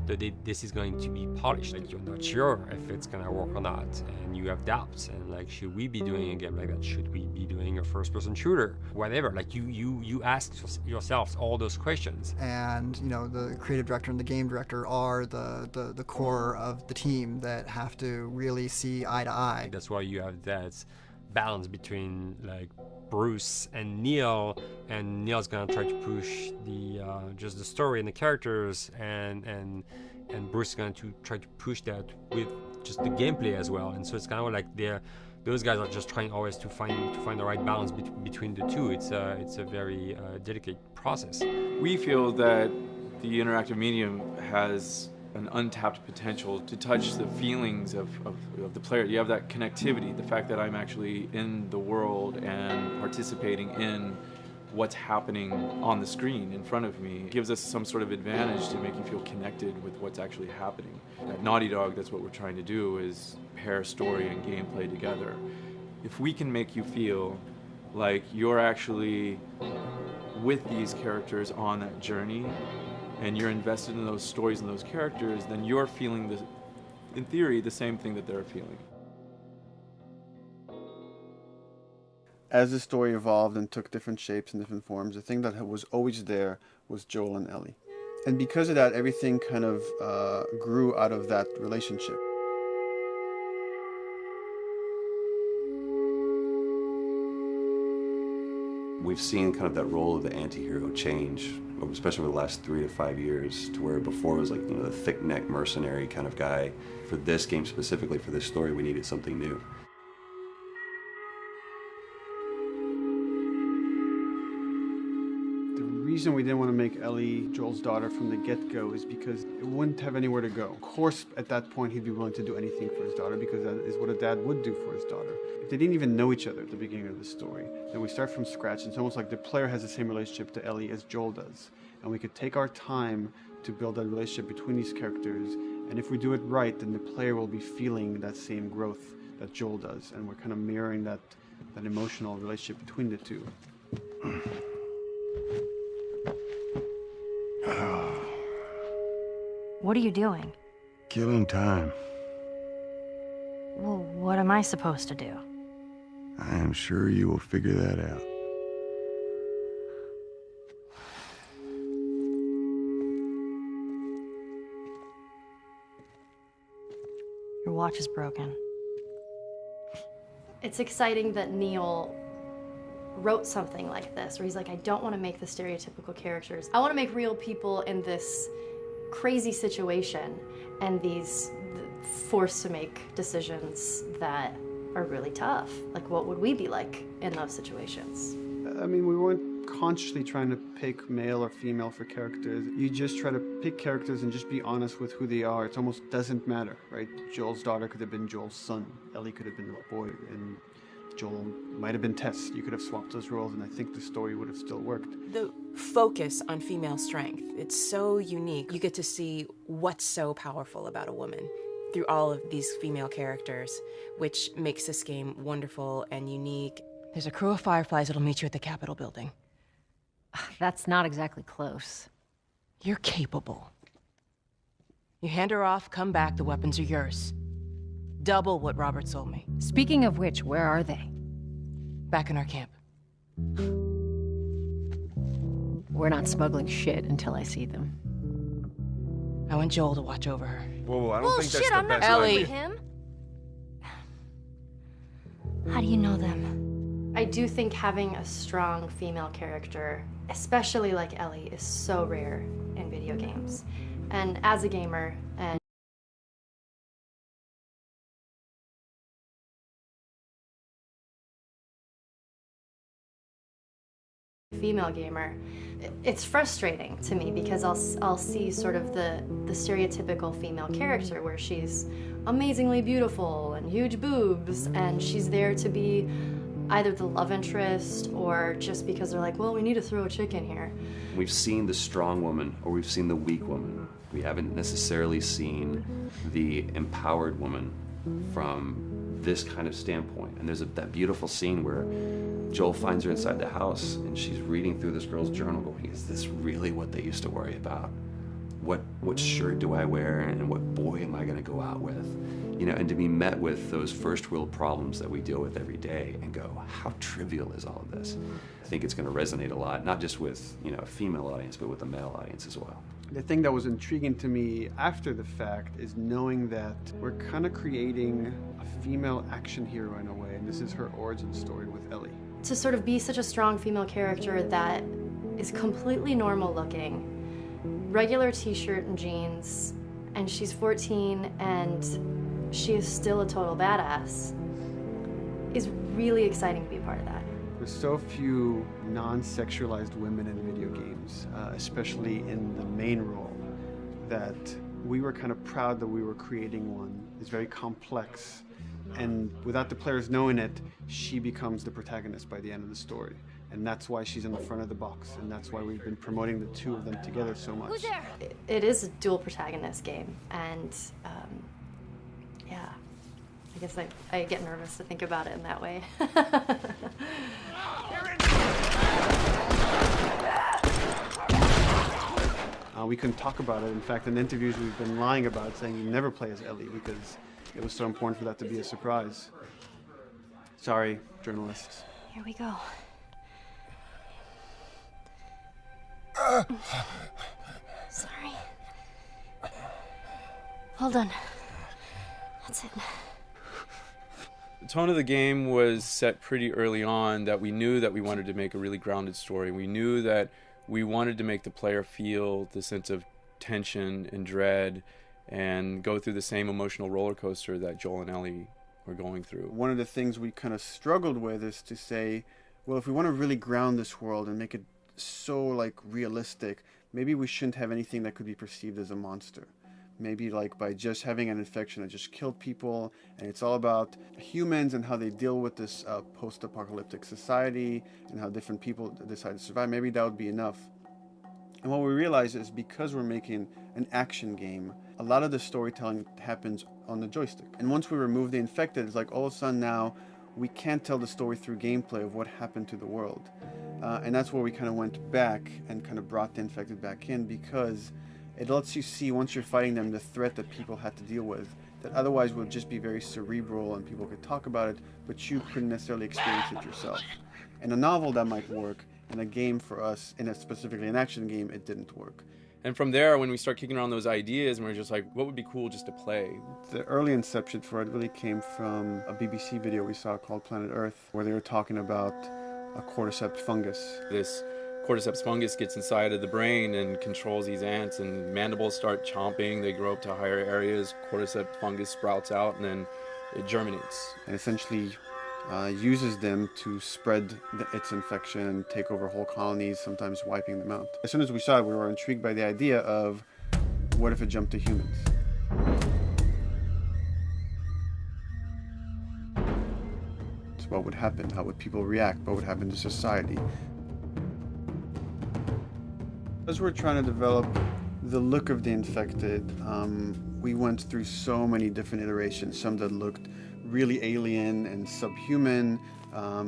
This is going to be polished. Like, you're not sure if it's gonna work or not, and you have doubts. And like, should we be doing a game like that? Should we be doing a first-person shooter? Whatever. Like, you ask yourselves all those questions. And the creative director and the game director are the core of the team that have to really see eye to eye. That's why you have that balance between like Bruce and Neil's gonna try to push just the story and the characters, and Bruce is going to try to push that with just the gameplay as well. And so it's kind of like those guys are just trying always to find the right balance between the two. It's a very delicate process. We feel that the interactive medium has an untapped potential to touch the feelings of the player. You have that connectivity, the fact that I'm actually in the world and participating in what's happening on the screen in front of me gives us some sort of advantage to make you feel connected with what's actually happening. At Naughty Dog, that's what we're trying to do, is pair story and gameplay together. If we can make you feel like you're actually with these characters on that journey, and you're invested in those stories and those characters, then you're feeling, in theory, the same thing that they're feeling. As the story evolved and took different shapes and different forms, the thing that was always there was Joel and Ellie. And because of that, everything kind of grew out of that relationship. We've seen kind of that role of the anti-hero change, especially over the last 3 to 5 years, to where before it was like the thick-neck mercenary kind of guy. For this game specifically, for this story, we needed something new. The reason we didn't want to make Ellie Joel's daughter from the get-go is because it wouldn't have anywhere to go. Of course, at that point, he'd be willing to do anything for his daughter because that is what a dad would do for his daughter. They didn't even know each other at the beginning of the story. Then we start from scratch. It's almost like the player has the same relationship to Ellie as Joel does. And we could take our time to build that relationship between these characters. And if we do it right, then the player will be feeling that same growth that Joel does. And we're kind of mirroring that emotional relationship between the two. What are you doing? Killing time. Well, what am I supposed to do? I am sure you will figure that out. watch is broken. It's exciting that Neil wrote something like this, where he's like, I don't want to make the stereotypical characters. I want to make real people in this crazy situation and these forced to make decisions that are really tough. Like, what would we be like in those situations? I mean, we weren't consciously trying to pick male or female for characters. You just try to pick characters and just be honest with who they are. It almost doesn't matter, right? Joel's daughter could have been Joel's son. Ellie could have been a boy, and Joel might have been Tess. You could have swapped those roles, and I think the story would have still worked. The focus on female strength, it's so unique. You get to see what's so powerful about a woman through all of these female characters, which makes this game wonderful and unique. There's a crew of Fireflies that'll meet you at the Capitol building. That's not exactly close. You're capable. You hand her off, come back, the weapons are yours. Double what Robert sold me. Speaking of which, where are they? Back in our camp. We're not smuggling shit until I see them. I want Joel to watch over her. Whoa, I don't think that's the I'm not best Ellie. with him. How do you know them? I do think having a strong female character, especially like Ellie, is so rare in video games. And as a gamer, and female gamer, it's frustrating to me because I'll see sort of the stereotypical female character where she's amazingly beautiful and huge boobs, and she's there to be either the love interest or just because they're like, well, we need to throw a chick in here. We've seen the strong woman or we've seen the weak woman. We haven't necessarily seen the empowered woman from this kind of standpoint. And there's that beautiful scene where Joel finds her inside the house and she's reading through this girl's journal going, is this really what they used to worry about? What shirt do I wear and what boy am I gonna go out with? You know, and to be met with those first world problems that we deal with every day and go, how trivial is all of this? I think it's gonna resonate a lot, not just with, you know, a female audience, but with a male audience as well. The thing that was intriguing to me after the fact is knowing that we're kind of creating a female action hero in a way, and this is her origin story with Ellie. To sort of be such a strong female character that is completely normal looking, regular t-shirt and jeans, and she's 14 and she is still a total badass, is really exciting to be a part of that. There's so few non-sexualized women in video games, especially in the main role, that we were kind of proud that we were creating one. It's very complex, and without the players knowing it, she becomes the protagonist by the end of the story. And that's why she's in the front of the box, and that's why we've been promoting the two of them together so much. Who's there? It is a dual protagonist game, and yeah, I guess I get nervous to think about it in that way. We couldn't talk about it. In fact, in interviews we've been lying about it, saying you never play as Ellie because it was so important for that to be a surprise. Sorry, journalists. Here we go. Sorry. Hold on. That's it. The tone of the game was set pretty early on that we knew that we wanted to make a really grounded story. We knew that we wanted to make the player feel the sense of tension and dread and go through the same emotional roller coaster that Joel and Ellie were going through. One of the things we kind of struggled with is to say, well, if we want to really ground this world and make it so like realistic, maybe we shouldn't have anything that could be perceived as a monster. Maybe like by just having an infection that just killed people, and it's all about humans and how they deal with this post-apocalyptic society and how different people decide to survive. Maybe that would be enough. And what we realize is because we're making an action game, a lot of the storytelling happens on the joystick. And once we remove the infected, it's like all of a sudden now we can't tell the story through gameplay of what happened to the world. And that's where we kind of went back and kind of brought the infected back in, because it lets you see, once you're fighting them, the threat that people had to deal with, that otherwise would just be very cerebral and people could talk about it, but you couldn't necessarily experience it yourself. In a novel that might work, in a game for us, specifically an action game, it didn't work. And from there, when we start kicking around those ideas, and we're just like, what would be cool just to play? The early inception for it really came from a BBC video we saw called Planet Earth, where they were talking about a cordyceps fungus. This cordyceps fungus gets inside of the brain and controls these ants, and mandibles start chomping, they grow up to higher areas, cordyceps fungus sprouts out, and then it germinates. And essentially uses them to spread its infection and take over whole colonies, sometimes wiping them out. As soon as we saw it, we were intrigued by the idea of what if it jumped to humans? So what would happen? How would people react? What would happen to society? As we're trying to develop the look of the infected, we went through so many different iterations, some that looked really alien and subhuman,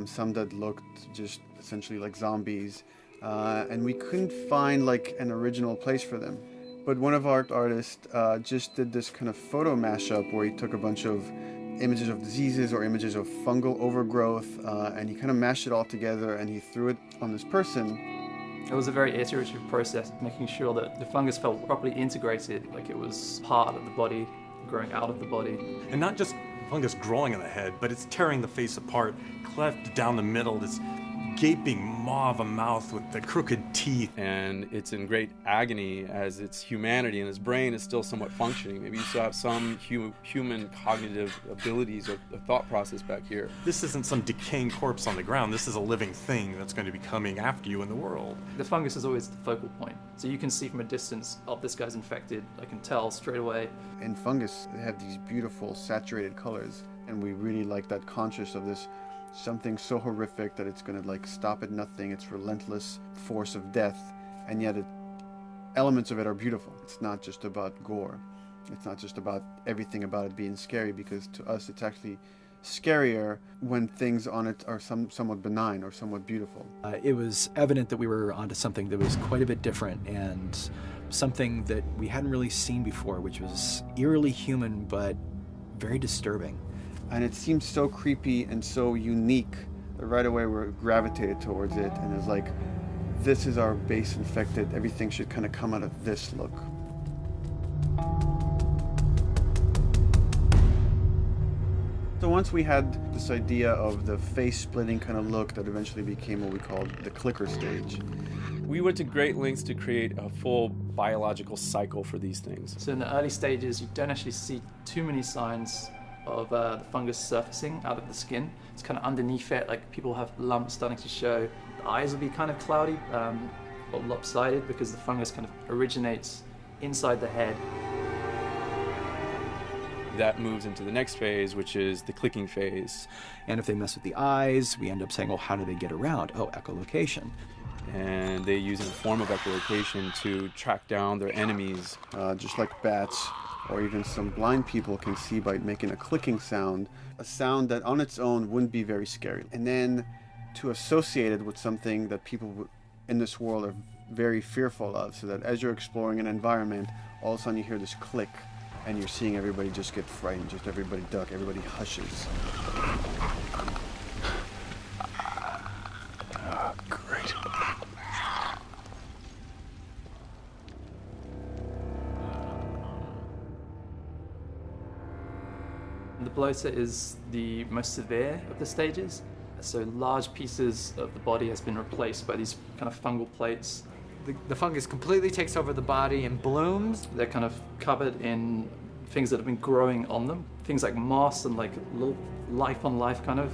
some that looked just essentially like zombies, and we couldn't find like an original place for them. But one of our artists just did this kind of photo mashup where he took a bunch of images of diseases or images of fungal overgrowth, and he kind of mashed it all together and he threw it on this person. It was a very iterative process, making sure that the fungus felt properly integrated, like it was part of the body, growing out of the body. And not just fungus growing in the head, but it's tearing the face apart, cleft down the middle, this gaping maw of a mouth with the crooked teeth. And it's in great agony as its humanity and its brain is still somewhat functioning. Maybe you still have some human cognitive abilities or thought process back here. This isn't some decaying corpse on the ground. This is a living thing that's going to be coming after you in the world. The fungus is always the focal point. So you can see from a distance, oh, this guy's infected. I can tell straight away. In fungus, they have these beautiful saturated colors, and we really like that conscious of this something so horrific that it's going to like stop at nothing. It's relentless force of death, and yet elements of it are beautiful. It's not just about gore. It's not just about everything about it being scary, because to us it's actually scarier when things on it are somewhat benign or somewhat beautiful. It was evident that we were onto something that was quite a bit different and something that we hadn't really seen before, which was eerily human but very disturbing. And it seemed so creepy and so unique that right away we gravitated towards it, and it's like, this is our base infected, everything should kind of come out of this look. So once we had this idea of the face-splitting kind of look that eventually became what we called the clicker stage. We went to great lengths to create a full biological cycle for these things. So in the early stages, you don't actually see too many signs of the fungus surfacing out of the skin. It's kind of underneath it, like people have lumps starting to show. The eyes will be kind of cloudy or lopsided because the fungus kind of originates inside the head. That moves into the next phase, which is the clicking phase. And if they mess with the eyes, we end up saying, well, how do they get around? Oh, echolocation. And they use a form of echolocation to track down their enemies. Just like bats, or even some blind people can see by making a clicking sound, a sound that on its own wouldn't be very scary. And then to associate it with something that people in this world are very fearful of, so that as you're exploring an environment, all of a sudden you hear this click, and you're seeing everybody just get frightened, just everybody duck, everybody hushes. Great. The bloater is the most severe of the stages. So large pieces of the body has been replaced by these kind of fungal plates. The fungus completely takes over the body and blooms. They're kind of covered in things that have been growing on them. Things like moss and like little life on life kind of.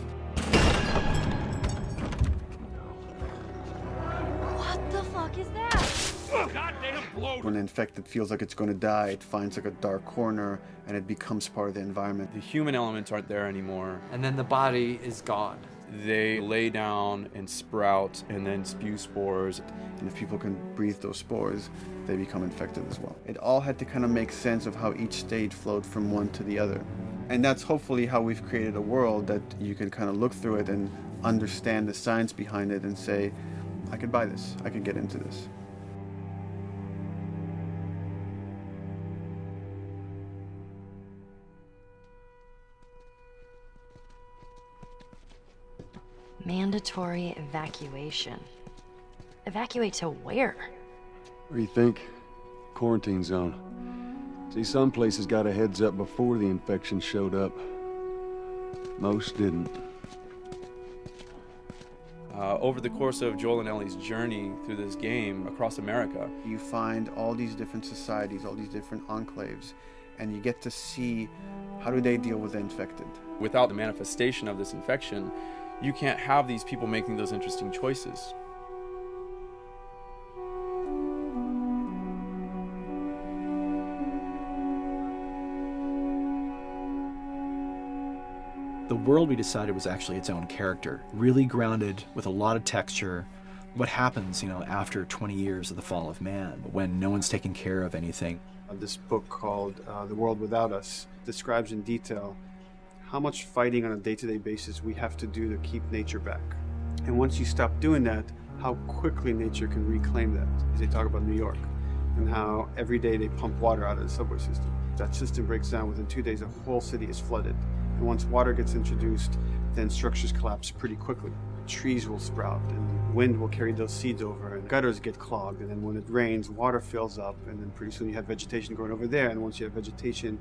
What the fuck is that? Goddamn bloater! When the infected feels like it's going to die, it finds like a dark corner and it becomes part of the environment. The human elements aren't there anymore. And then the body is gone. They lay down and sprout and then spew spores. And if people can breathe those spores, they become infected as well. It all had to kind of make sense of how each stage flowed from one to the other. And that's hopefully how we've created a world that you can kind of look through it and understand the science behind it and say, I could buy this, I could get into this. Mandatory evacuation. Evacuate to where? What do you think? Quarantine zone. See, some places got a heads up before the infection showed up. Most didn't. Over the course of Joel and Ellie's journey through this game across America, you find all these different societies, all these different enclaves, and you get to see how do they deal with the infected. Without the manifestation of this infection, you can't have these people making those interesting choices. The world we decided was actually its own character, really grounded with a lot of texture. What happens, after 20 years of the fall of man, when no one's taking care of anything. This book called The World Without Us describes in detail how much fighting on a day-to-day basis we have to do to keep nature back. And once you stop doing that, how quickly nature can reclaim that. As they talk about New York and how every day they pump water out of the subway system. That system breaks down within 2 days, the whole city is flooded. And once water gets introduced, then structures collapse pretty quickly. Trees will sprout, and wind will carry those seeds over, and gutters get clogged, and then when it rains, water fills up, and then pretty soon you have vegetation growing over there, and once you have vegetation,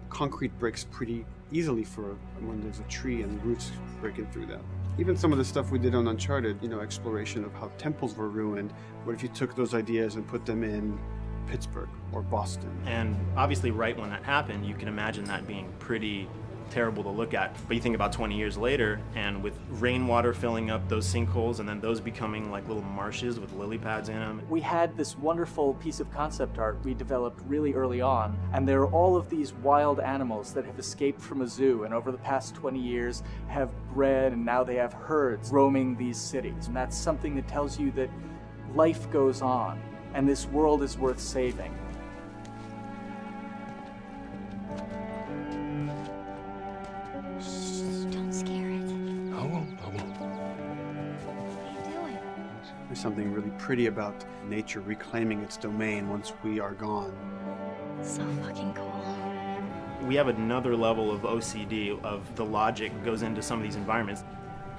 concrete breaks pretty easily when there's a tree and roots breaking through that. Even some of the stuff we did on Uncharted, exploration of how temples were ruined, what if you took those ideas and put them in Pittsburgh or Boston? And obviously right when that happened, you can imagine that being pretty terrible to look at. But you think about 20 years later, and with rainwater filling up those sinkholes and then those becoming like little marshes with lily pads in them. We had this wonderful piece of concept art we developed really early on, and there are all of these wild animals that have escaped from a zoo and over the past 20 years have bred, and now they have herds roaming these cities. And that's something that tells you that life goes on and this world is worth saving. There's something really pretty about nature reclaiming its domain once we are gone. So fucking cool. We have another level of OCD of the logic goes into some of these environments.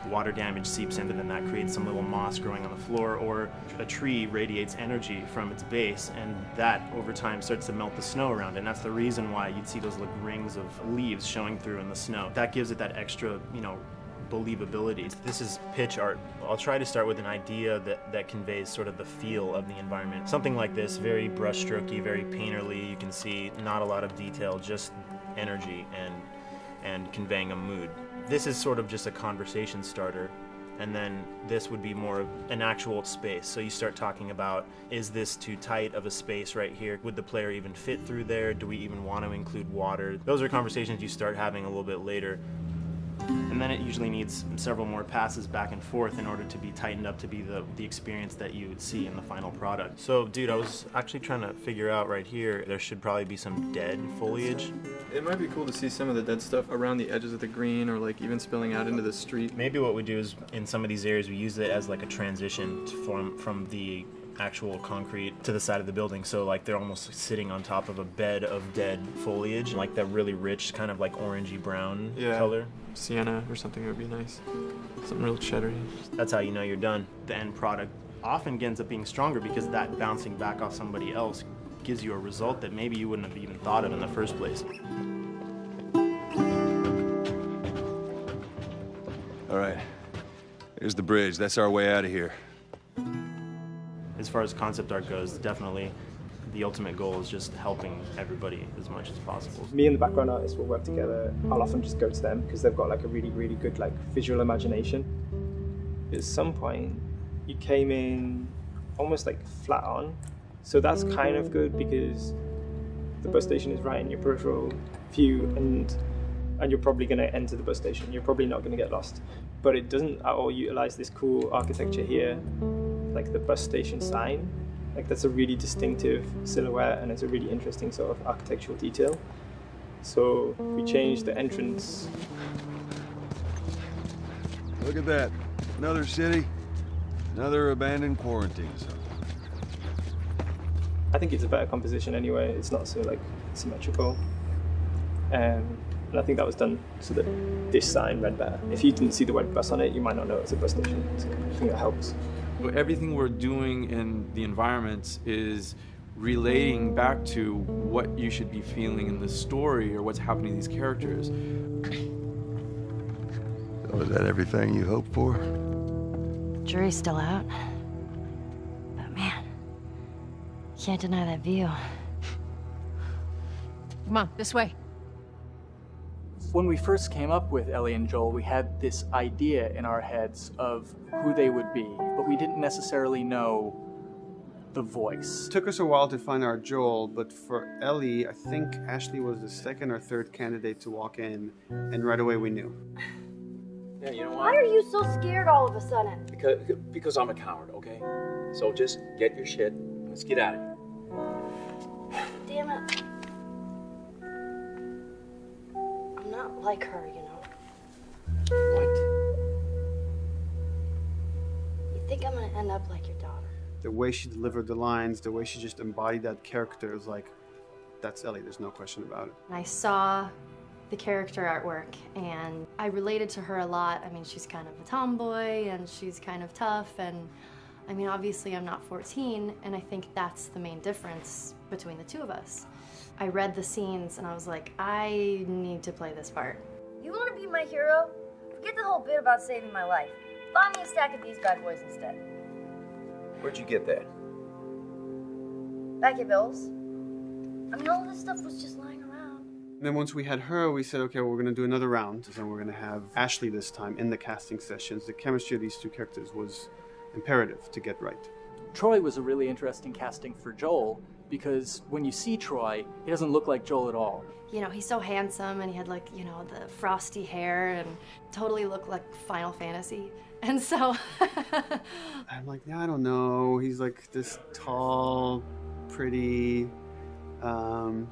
Water damage seeps in, and then that creates some little moss growing on the floor, or a tree radiates energy from its base, and that over time starts to melt the snow around it. And that's the reason why you'd see those like rings of leaves showing through in the snow. That gives it that extra, believability. This is pitch art. I'll try to start with an idea that conveys sort of the feel of the environment. Something like this, very brushstrokey, very painterly. You can see not a lot of detail, just energy and conveying a mood. This is sort of just a conversation starter, and then this would be more of an actual space. So you start talking about, is this too tight of a space right here? Would the player even fit through there? Do we even want to include water? Those are conversations you start having a little bit later. And then it usually needs several more passes back and forth in order to be tightened up to be the experience that you would see in the final product. So, dude, I was actually trying to figure out right here, there should probably be some dead foliage. It might be cool to see some of the dead stuff around the edges of the green, or like even spilling out into the street. Maybe what we do is, in some of these areas, we use it as like a transition from the actual concrete to the side of the building, so like they're almost sitting on top of a bed of dead foliage, like that really rich kind of like orangey brown color. Sienna or something would be nice. Something real cheddary. That's how you know you're done. The end product often ends up being stronger because that bouncing back off somebody else gives you a result that maybe you wouldn't have even thought of in the first place. All right, here's the bridge. That's our way out of here. As far as concept art goes, definitely the ultimate goal is just helping everybody as much as possible. Me and the background artist will work together. I'll often just go to them because they've got like a really, really good like visual imagination. At some point, you came in almost like flat on. So that's kind of good because the bus station is right in your peripheral view, and you're probably going to enter the bus station. You're probably not going to get lost. But it doesn't at all utilize this cool architecture here, like the bus station sign. Like that's a really distinctive silhouette, and it's a really interesting sort of architectural detail. So we changed the entrance. Look at that. Another city, another abandoned quarantine zone. I think it's a better composition anyway. It's not so like symmetrical. And I think that was done so that this sign read better. If you didn't see the word bus on it, you might not know it's a bus station. So I think that helps. Everything we're doing in the environments is relating back to what you should be feeling in the story or what's happening to these characters. So is that everything you hoped for? Jury's still out. But man, can't deny that view. Come on, this way. When we first came up with Ellie and Joel, we had this idea in our heads of who they would be, but we didn't necessarily know the voice. It took us a while to find our Joel, but for Ellie, I think Ashley was the second or third candidate to walk in, and right away we knew. Yeah, you know Why are you so scared all of a sudden? Because I'm a coward, okay? So just get your shit and let's get out of here. Damn it. I'm not like her, you know. What? You think I'm gonna end up like your daughter? The way she delivered the lines, the way she just embodied that character is like, that's Ellie, there's no question about it. I saw the character artwork and I related to her a lot. I mean, she's kind of a tomboy and she's kind of tough, and I mean, obviously I'm not 14, and I think that's the main difference between the two of us. I read the scenes and I was like, I need to play this part. You want to be my hero? Forget the whole bit about saving my life. Buy me a stack of these bad boys instead. Where'd you get that? Back at Bill's. I mean, all this stuff was just lying around. And then once we had her, we said, okay, well, we're going to do another round, and we're going to have Ashley this time in the casting sessions. The chemistry of these two characters was imperative to get right. Troy was a really interesting casting for Joel, because when you see Troy, he doesn't look like Joel at all. You know, he's so handsome and he had like, you know, the frosty hair and totally looked like Final Fantasy. And so I'm like, yeah, I don't know. He's like this tall, pretty. It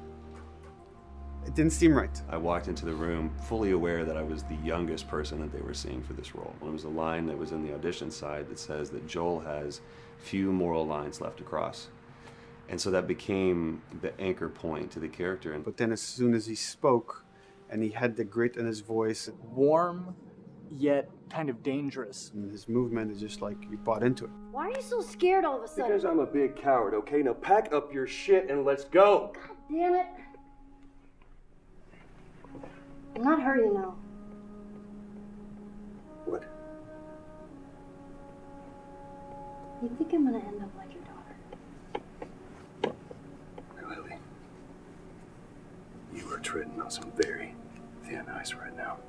didn't seem right. I walked into the room fully aware that I was the youngest person that they were seeing for this role. There was a line that was in the audition side that says that Joel has few moral lines left to cross. And so that became the anchor point to the character. But then as soon as he spoke and he had the grit in his voice, warm, yet kind of dangerous. And his movement is just like, you bought into it. Why are you so scared all of a sudden? Because I'm a big coward, okay? Now pack up your shit and let's go. God damn it. I'm not her, you know. What? You think I'm gonna end up like your daughter? Lily, you are treading on some very thin ice right now.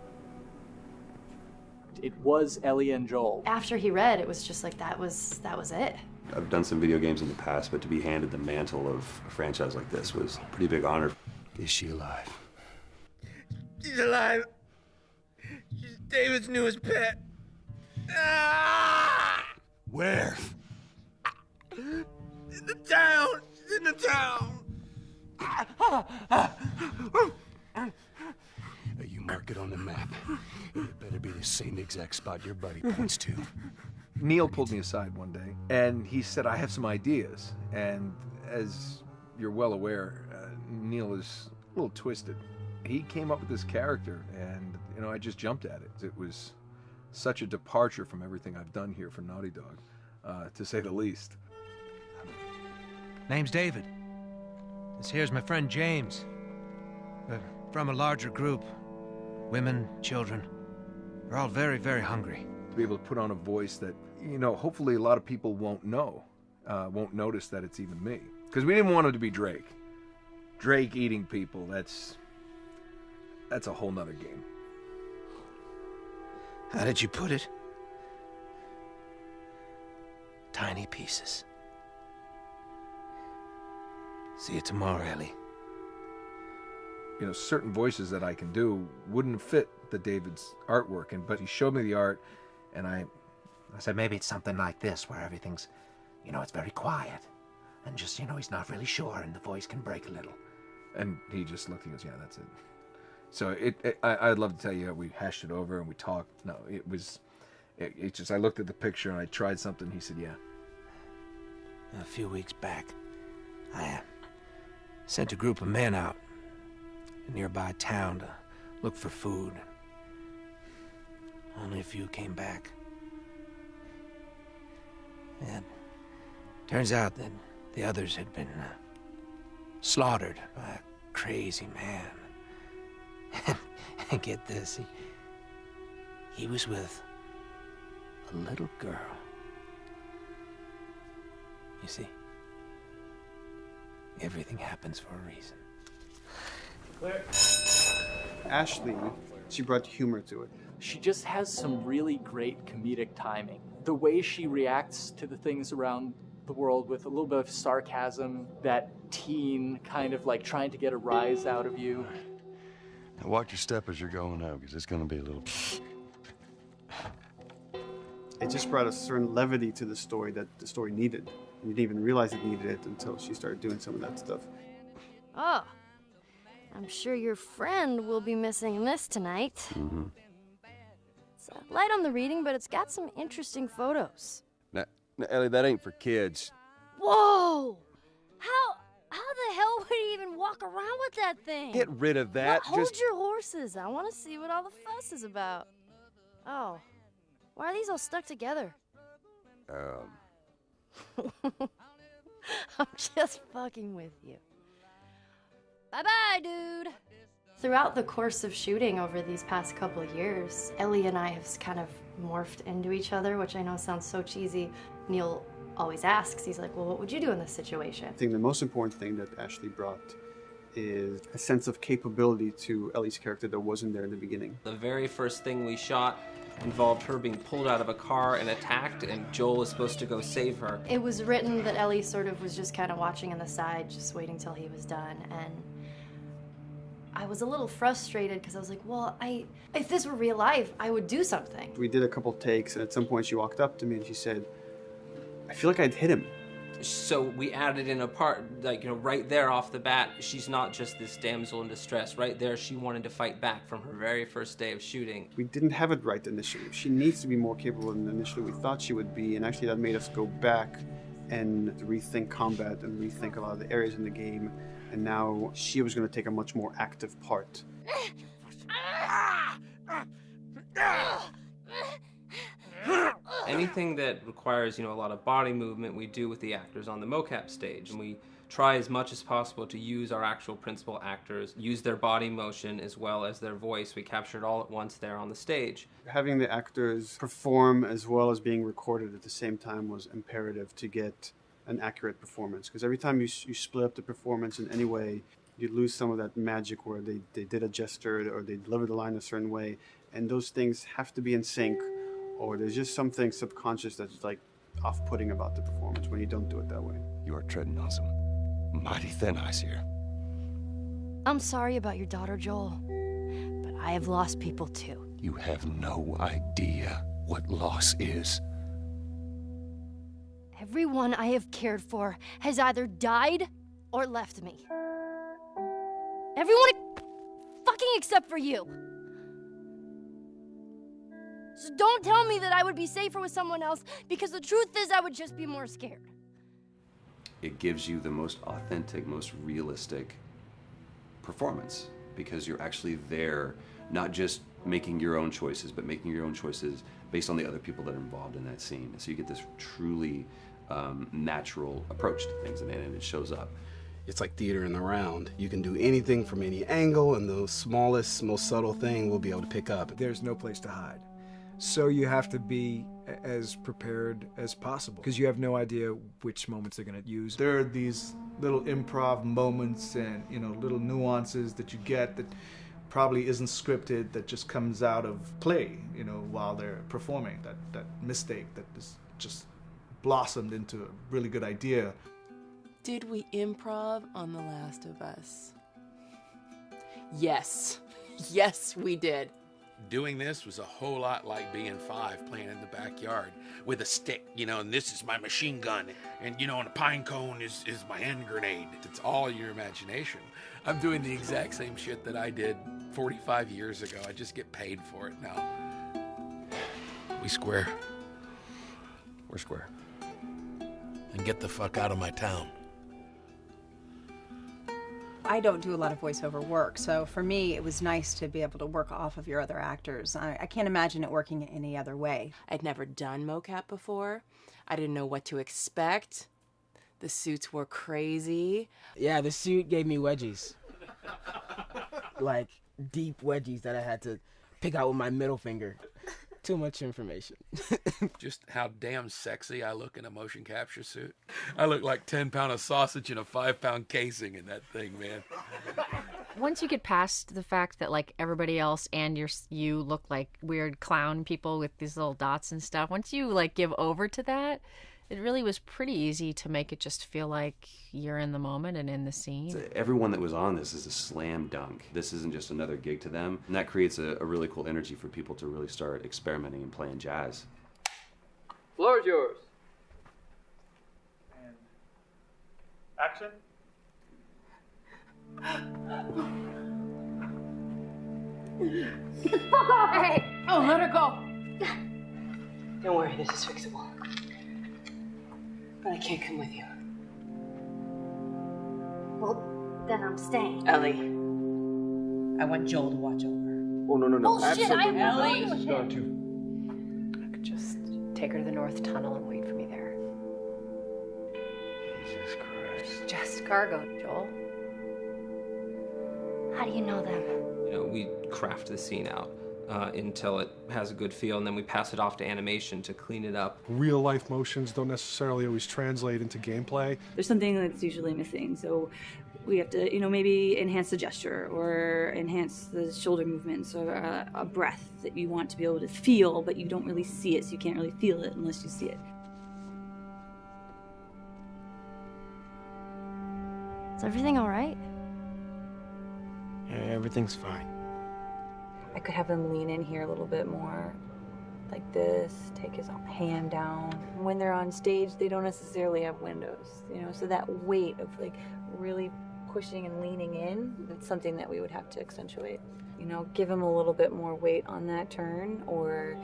It was Ellie and Joel. after he read, it was just like that was it. I've done some video games in the past, but to be handed the mantle of a franchise like this was a pretty big honor. Is she alive? She's alive. She's David's newest pet. Ah! Where? In the town. She's in the town. You mark it on the map. It better be the same exact spot your buddy points to. Neil pulled me aside one day, and he said, I have some ideas. And as you're well aware, Neil is a little twisted. He came up with this character, and, you know, I just jumped at it. It was such a departure from everything I've done here for Naughty Dog, to say the least. Name's David. This here's my friend James. We're from a larger group. Women, children. We're all very, very hungry. To be able to put on a voice that, you know, hopefully a lot of people won't know, won't notice that it's even me. Because we didn't want it to be Drake. Drake eating people, that's a whole nother game. How did you put it? Tiny pieces. See you tomorrow, Ellie. You know, certain voices that I can do wouldn't fit the David's artwork, but he showed me the art, and I said maybe it's something like this, where everything's, you know, it's very quiet, and just, you know, he's not really sure, and the voice can break a little. And he just looked and goes, yeah, that's it. So I'd love to tell you, we hashed it over and we talked. No, it just, I looked at the picture and I tried something. He said, yeah. A few weeks back, I sent a group of men out a nearby town to look for food. Only a few came back. And turns out that the others had been slaughtered by a crazy man. And get this, he was with a little girl. You see, everything happens for a reason. Claire. Ashley, she brought humor to it. She just has some really great comedic timing. The way she reacts to the things around the world with a little bit of sarcasm, that teen kind of like trying to get a rise out of you. Now watch your step as you're going out, because it's going to be a little... It just brought a certain levity to the story that the story needed. You didn't even realize it needed it until she started doing some of that stuff. Oh, I'm sure your friend will be missing this tonight. Mm-hmm. It's light on the reading, but it's got some interesting photos. Now, Ellie, that ain't for kids. Whoa! How the hell would he even walk around with that thing? Get rid of that. Well, hold your horses. I want to see what all the fuss is about. Oh, why are these all stuck together? I'm just fucking with you. Bye-bye, dude. Throughout the course of shooting over these past couple of years, Ellie and I have kind of morphed into each other, which I know sounds so cheesy. Neil always asks, he's like, well, what would you do in this situation? I think the most important thing that Ashley brought is a sense of capability to Ellie's character that wasn't there in the beginning. The very first thing we shot involved her being pulled out of a car and attacked, and Joel was supposed to go save her. It was written that Ellie sort of was just kind of watching on the side, just waiting till he was done, and I was a little frustrated because I was like, well, if this were real life, I would do something. We did a couple takes, and at some point she walked up to me and she said, I feel like I'd hit him. So we added in a part, like, you know, right there off the bat, she's not just this damsel in distress. Right there, she wanted to fight back from her very first day of shooting. We didn't have it right initially. She needs to be more capable than initially we thought she would be, and actually that made us go back and rethink combat and rethink a lot of the areas in the game, and now she was going to take a much more active part. Anything that requires, you know, a lot of body movement, we do with the actors on the mocap stage. And we try as much as possible to use our actual principal actors, use their body motion as well as their voice. We capture it all at once there on the stage. Having the actors perform as well as being recorded at the same time was imperative to get an accurate performance. Because every time you split up the performance in any way, you lose some of that magic where they did a gesture or they delivered the line a certain way. And those things have to be in sync, or there's just something subconscious that's like off-putting about the performance when you don't do it that way. You are treading on some mighty thin ice here. I'm sorry about your daughter, Joel, but I have lost people too. You have no idea what loss is. Everyone I have cared for has either died or left me. Everyone fucking except for you. So don't tell me that I would be safer with someone else, because the truth is I would just be more scared. It gives you the most authentic, most realistic performance, because you're actually there, not just making your own choices, but making your own choices based on the other people that are involved in that scene. So you get this truly natural approach to things, and it shows up. It's like theater in the round. You can do anything from any angle, and the smallest, most subtle thing we'll be able to pick up. There's no place to hide. So you have to be as prepared as possible, because you have no idea which moments they're going to use. There are these little improv moments and, you know, little nuances that you get that probably isn't scripted, that just comes out of play, you know, while they're performing. That mistake that is just blossomed into a really good idea. Did we improv on The Last of Us? Yes. Yes, we did. Doing this was a whole lot like being 5 playing in the backyard with a stick, you know, and this is my machine gun, and, you know, and a pine cone is my hand grenade. It's all your imagination. I'm doing the exact same shit that I did 45 years ago. I just get paid for it now. We square. We're square. And get the fuck out of my town. I don't do a lot of voiceover work, so for me it was nice to be able to work off of your other actors. I can't imagine it working any other way. I'd never done mocap before. I didn't know what to expect. The suits were crazy. Yeah, the suit gave me wedgies. Like, deep wedgies that I had to pick out with my middle finger. Too much information. Just how damn sexy I look in a motion capture suit. I look like 10-pound of sausage in a 5-pound casing in that thing, man. Once you get past the fact that like everybody else and you look like weird clown people with these little dots and stuff, once you like give over to that, it really was pretty easy to make it just feel like you're in the moment and in the scene. Everyone that was on this is a slam dunk. This isn't just another gig to them, and that creates a really cool energy for people to really start experimenting and playing jazz. Floor is yours. And action. Get the fuck off! Hey! Oh, let her go. Don't worry, this is fixable. But I can't come with you. Well, then I'm staying. Ellie, I want Joel to watch over. Oh, no. Bullshit, I Ellie. Ellie. This is gone too. I could just take her to the North Tunnel and wait for me there. Jesus Christ. Just cargo, Joel. How do you know them? You know, we craft the scene out until it has a good feel, and then we pass it off to animation to clean it up. Real life motions don't necessarily always translate into gameplay. There's something that's usually missing, so we have to, maybe enhance the gesture or enhance the shoulder movements or a breath that you want to be able to feel, but you don't really see it, so you can't really feel it unless you see it. Is everything all right? Yeah, everything's fine. I could have him lean in here a little bit more, like this, take his hand down. When they're on stage, they don't necessarily have windows, so that weight of like really pushing and leaning in, it's something that we would have to accentuate. Give him a little bit more weight on that turn, or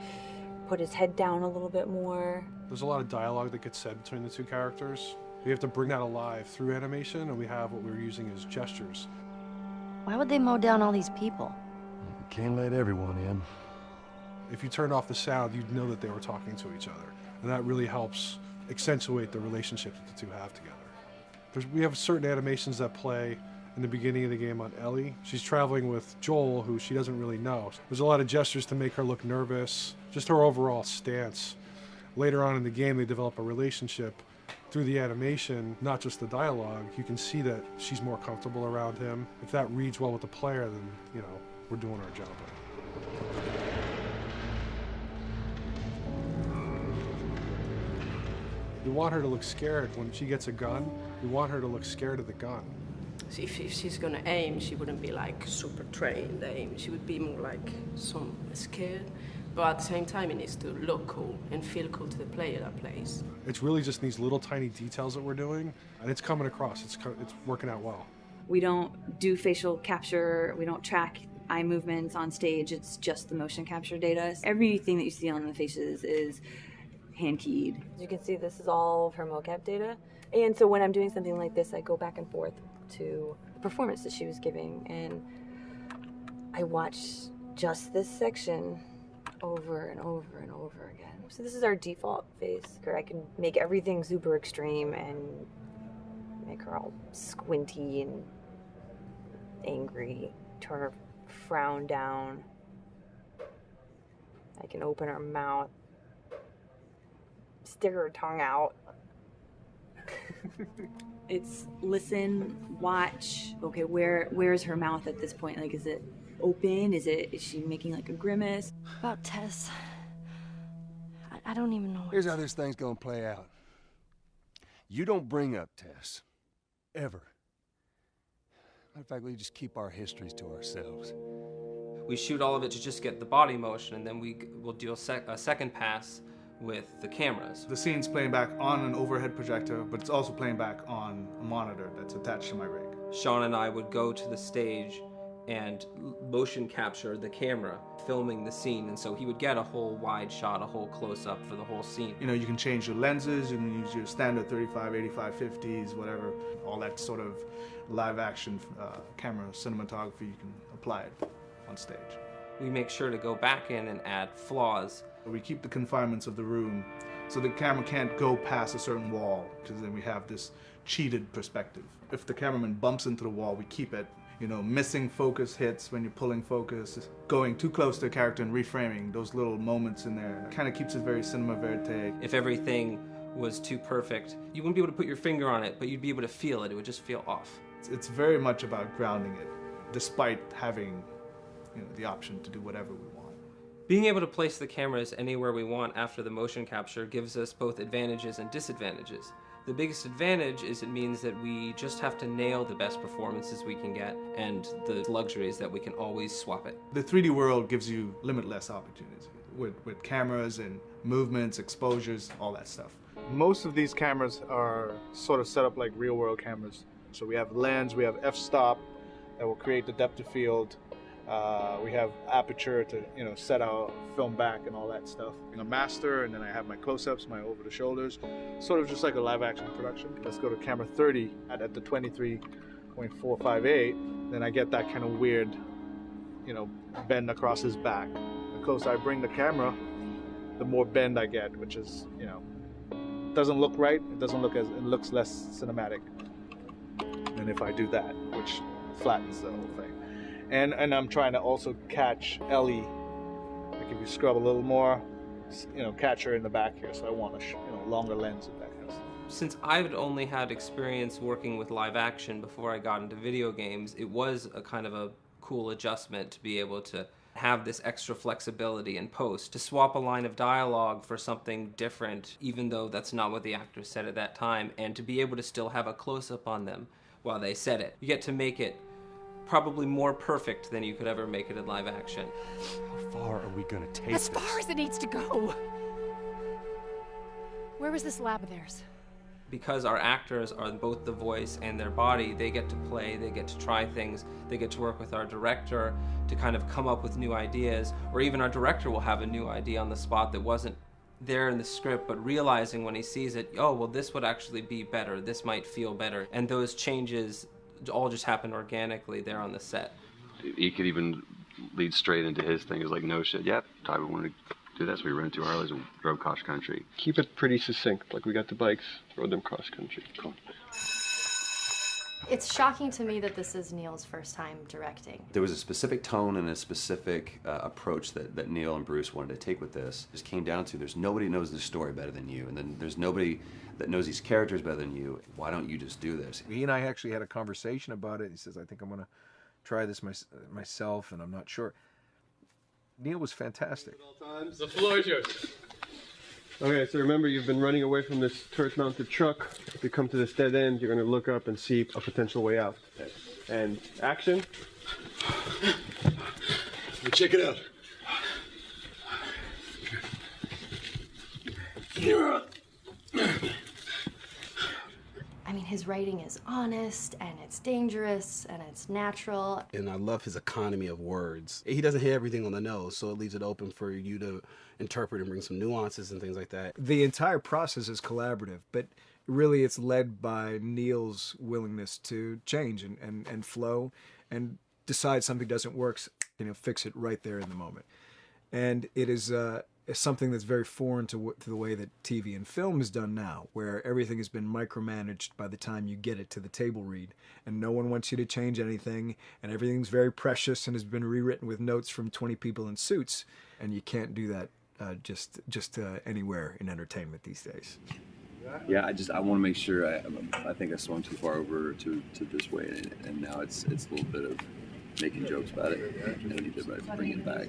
put his head down a little bit more. There's a lot of dialogue that gets said between the two characters. We have to bring that alive through animation, and we have what we're using as gestures. Why would they mow down all these people? Can't let everyone in. If you turned off the sound, you'd know that they were talking to each other. And that really helps accentuate the relationship that the two have together. We have certain animations that play in the beginning of the game on Ellie. She's traveling with Joel, who she doesn't really know. There's a lot of gestures to make her look nervous, just her overall stance. Later on in the game, they develop a relationship through the animation, not just the dialogue. You can see that she's more comfortable around him. If that reads well with the player, then, we're doing our job. You want her to look scared when she gets a gun. You want her to look scared of the gun. So if she's gonna aim, she wouldn't be like super trained aim. She would be more like some scared. But at the same time, it needs to look cool and feel cool to the player that plays. It's really just these little tiny details that we're doing, and it's coming across. It's working out well. We don't do facial capture, we don't track eye movements on stage, it's just the motion capture data. Everything that you see on the faces is hand keyed. As you can see, this is all of her mocap data. And so when I'm doing something like this, I go back and forth to the performance that she was giving, and I watch just this section over and over and over again. So this is our default face. I can make everything super extreme and make her all squinty and angry, turn her frown down. I can open her mouth, stick her tongue out. It's listen, watch. Okay, where's her mouth at this point? Like, is it open? Is she making like a grimace? About Tess, I don't even know. Here's how this thing's gonna play out. You don't bring up Tess. Ever. Matter of fact, we just keep our histories to ourselves. We shoot all of it to just get the body motion, and then we'll do a second pass with the cameras. The scene's playing back on an overhead projector, but it's also playing back on a monitor that's attached to my rig. Sean and I would go to the stage and motion capture the camera filming the scene, and so he would get a whole wide shot, a whole close-up for the whole scene. You can change your lenses, you can use your standard 35, 85, 50s, whatever, all that sort of live action camera cinematography, you can apply it on stage. We make sure to go back in and add flaws. We keep the confinements of the room So the camera can't go past a certain wall, because then we have this cheated perspective. If the cameraman bumps into the wall, we keep it. You know, missing focus hits when you're pulling focus, going too close to a character and reframing, those little moments in there kind of keeps it very cinema verite. If everything was too perfect, you wouldn't be able to put your finger on it, but you'd be able to feel it. It would just feel off. It's very much about grounding it, despite having, you know, the option to do whatever we want. Being able to place the cameras anywhere we want after the motion capture gives us both advantages and disadvantages. The biggest advantage is it means that we just have to nail the best performances we can get, and the luxury is that we can always swap it. The 3D world gives you limitless opportunities with cameras and movements, exposures, all that stuff. Most of these cameras are sort of set up like real world cameras. So we have lens, we have f-stop that will create the depth of field. We have aperture to, you know, set our film back and all that stuff. A master, and then I have my close-ups, my over the shoulders, sort of just like a live action production. Let's go to camera 30 at the 23.458. Then I get that kind of weird, you know, bend across his back. The closer I bring the camera, the more bend I get, which is, you know, doesn't look right. It doesn't look as, it looks less cinematic than if I do that, which flattens the whole thing. And I'm trying to also catch Ellie. Like if you scrub a little more, you know, catch her in the back here. So I want a longer lens of that kind of stuff. Since I've only had experience working with live action before I got into video games, it was a kind of a cool adjustment to be able to have this extra flexibility in post, to swap a line of dialogue for something different, even though that's not what the actor said at that time, and to be able to still have a close-up on them while they said it. You get to make it probably more perfect than you could ever make it in live action. How far are we gonna take as far as it needs to go? Where was this lab of theirs? Because our actors are both the voice and their body, they get to play, they get to try things, they get to work with our director to kind of come up with new ideas, or even our director will have a new idea on the spot that wasn't there in the script, but realizing when he sees it, oh, well, this would actually be better, this might feel better. And those changes all just happen organically there on the set. He could even lead straight into his thing. It's like, no shit, yep, Tyler wanted to do that, so we rented 2 Harleys and drove cross country. Keep it pretty succinct, like we got the bikes, rode them cross country. Cool. It's shocking to me that this is Neil's first time directing. There was a specific tone and a specific approach that Neil and Bruce wanted to take with this. It just came down to, there's nobody knows this story better than you, and then there's nobody that knows these characters better than you. Why don't you just do this? He and I actually had a conversation about it. He says, I think I'm going to try this myself, and I'm not sure. Neil was fantastic. The floor is yours. Okay, so remember, you've been running away from this turret-mounted truck. If you come to this dead end, you're going to look up and see a potential way out. And action. Check it out. I mean, his writing is honest, and it's dangerous, and it's natural. And I love his economy of words. He doesn't hit everything on the nose, so it leaves it open for you to interpret and bring some nuances and things like that. The entire process is collaborative, but really it's led by Neil's willingness to change and flow and decide something doesn't work, you know, fix it right there in the moment. And it is something that's very foreign to the way that TV and film is done now, where everything has been micromanaged by the time you get it to the table read, and no one wants you to change anything, and everything's very precious and has been rewritten with notes from 20 people in suits, and you can't do that just anywhere in entertainment these days. Yeah, I want to make sure. I think I swung too far over to this way, and now it's a little bit of making jokes about it, and I need to bring it back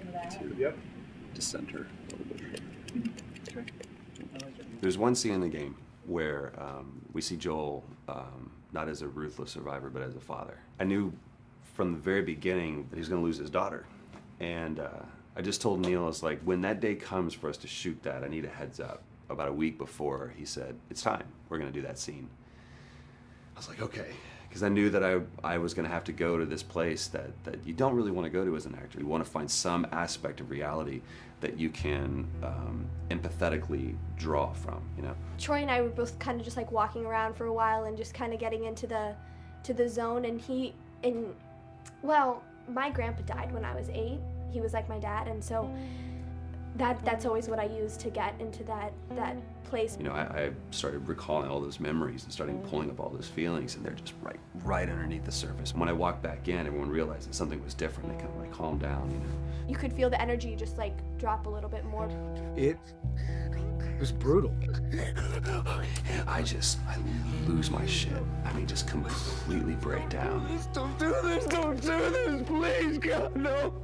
to center a little bit. There's one scene in the game where we see Joel not as a ruthless survivor, but as a father. I knew from the very beginning that he was going to lose his daughter, and I just told Neil, I was like, when that day comes for us to shoot that, I need a heads up. About a week before, he said, it's time, we're going to do that scene. I was like, okay. Because I knew that I was going to have to go to this place that you don't really want to go to as an actor. You want to find some aspect of reality that you can empathetically draw from, you know? Troy and I were both kind of just like walking around for a while and just kind of getting into the zone, and well, my grandpa died when I was 8. He was like my dad, and so that's always what I use to get into that place. You know, I started recalling all those memories and starting pulling up all those feelings, and they're just right underneath the surface. When I walked back in, everyone realized that something was different. They kind of like calmed down, you know. You could feel the energy just like drop a little bit more. It was brutal. I lose my shit. I mean, just completely break down. Don't do this, please, God, no.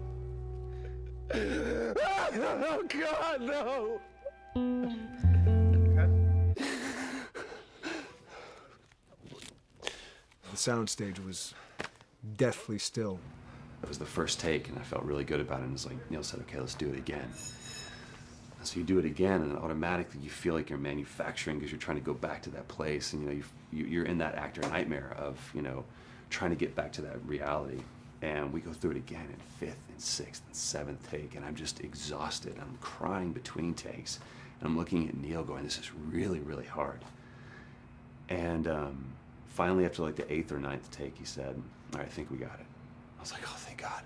Oh, God, no. The soundstage was deathly still. It was the first take, and I felt really good about it. And it's like Neil said, okay, let's do it again. And so you do it again, and automatically you feel like you're manufacturing because you're trying to go back to that place, and you know you're in that actor nightmare of trying to get back to that reality. And we go through it again in 5th and 6th and 7th take, and I'm just exhausted. I'm crying between takes, and I'm looking at Neil going, this is really, really hard. And finally, after like the 8th or 9th take, he said, all right, I think we got it. I was like, oh, thank God.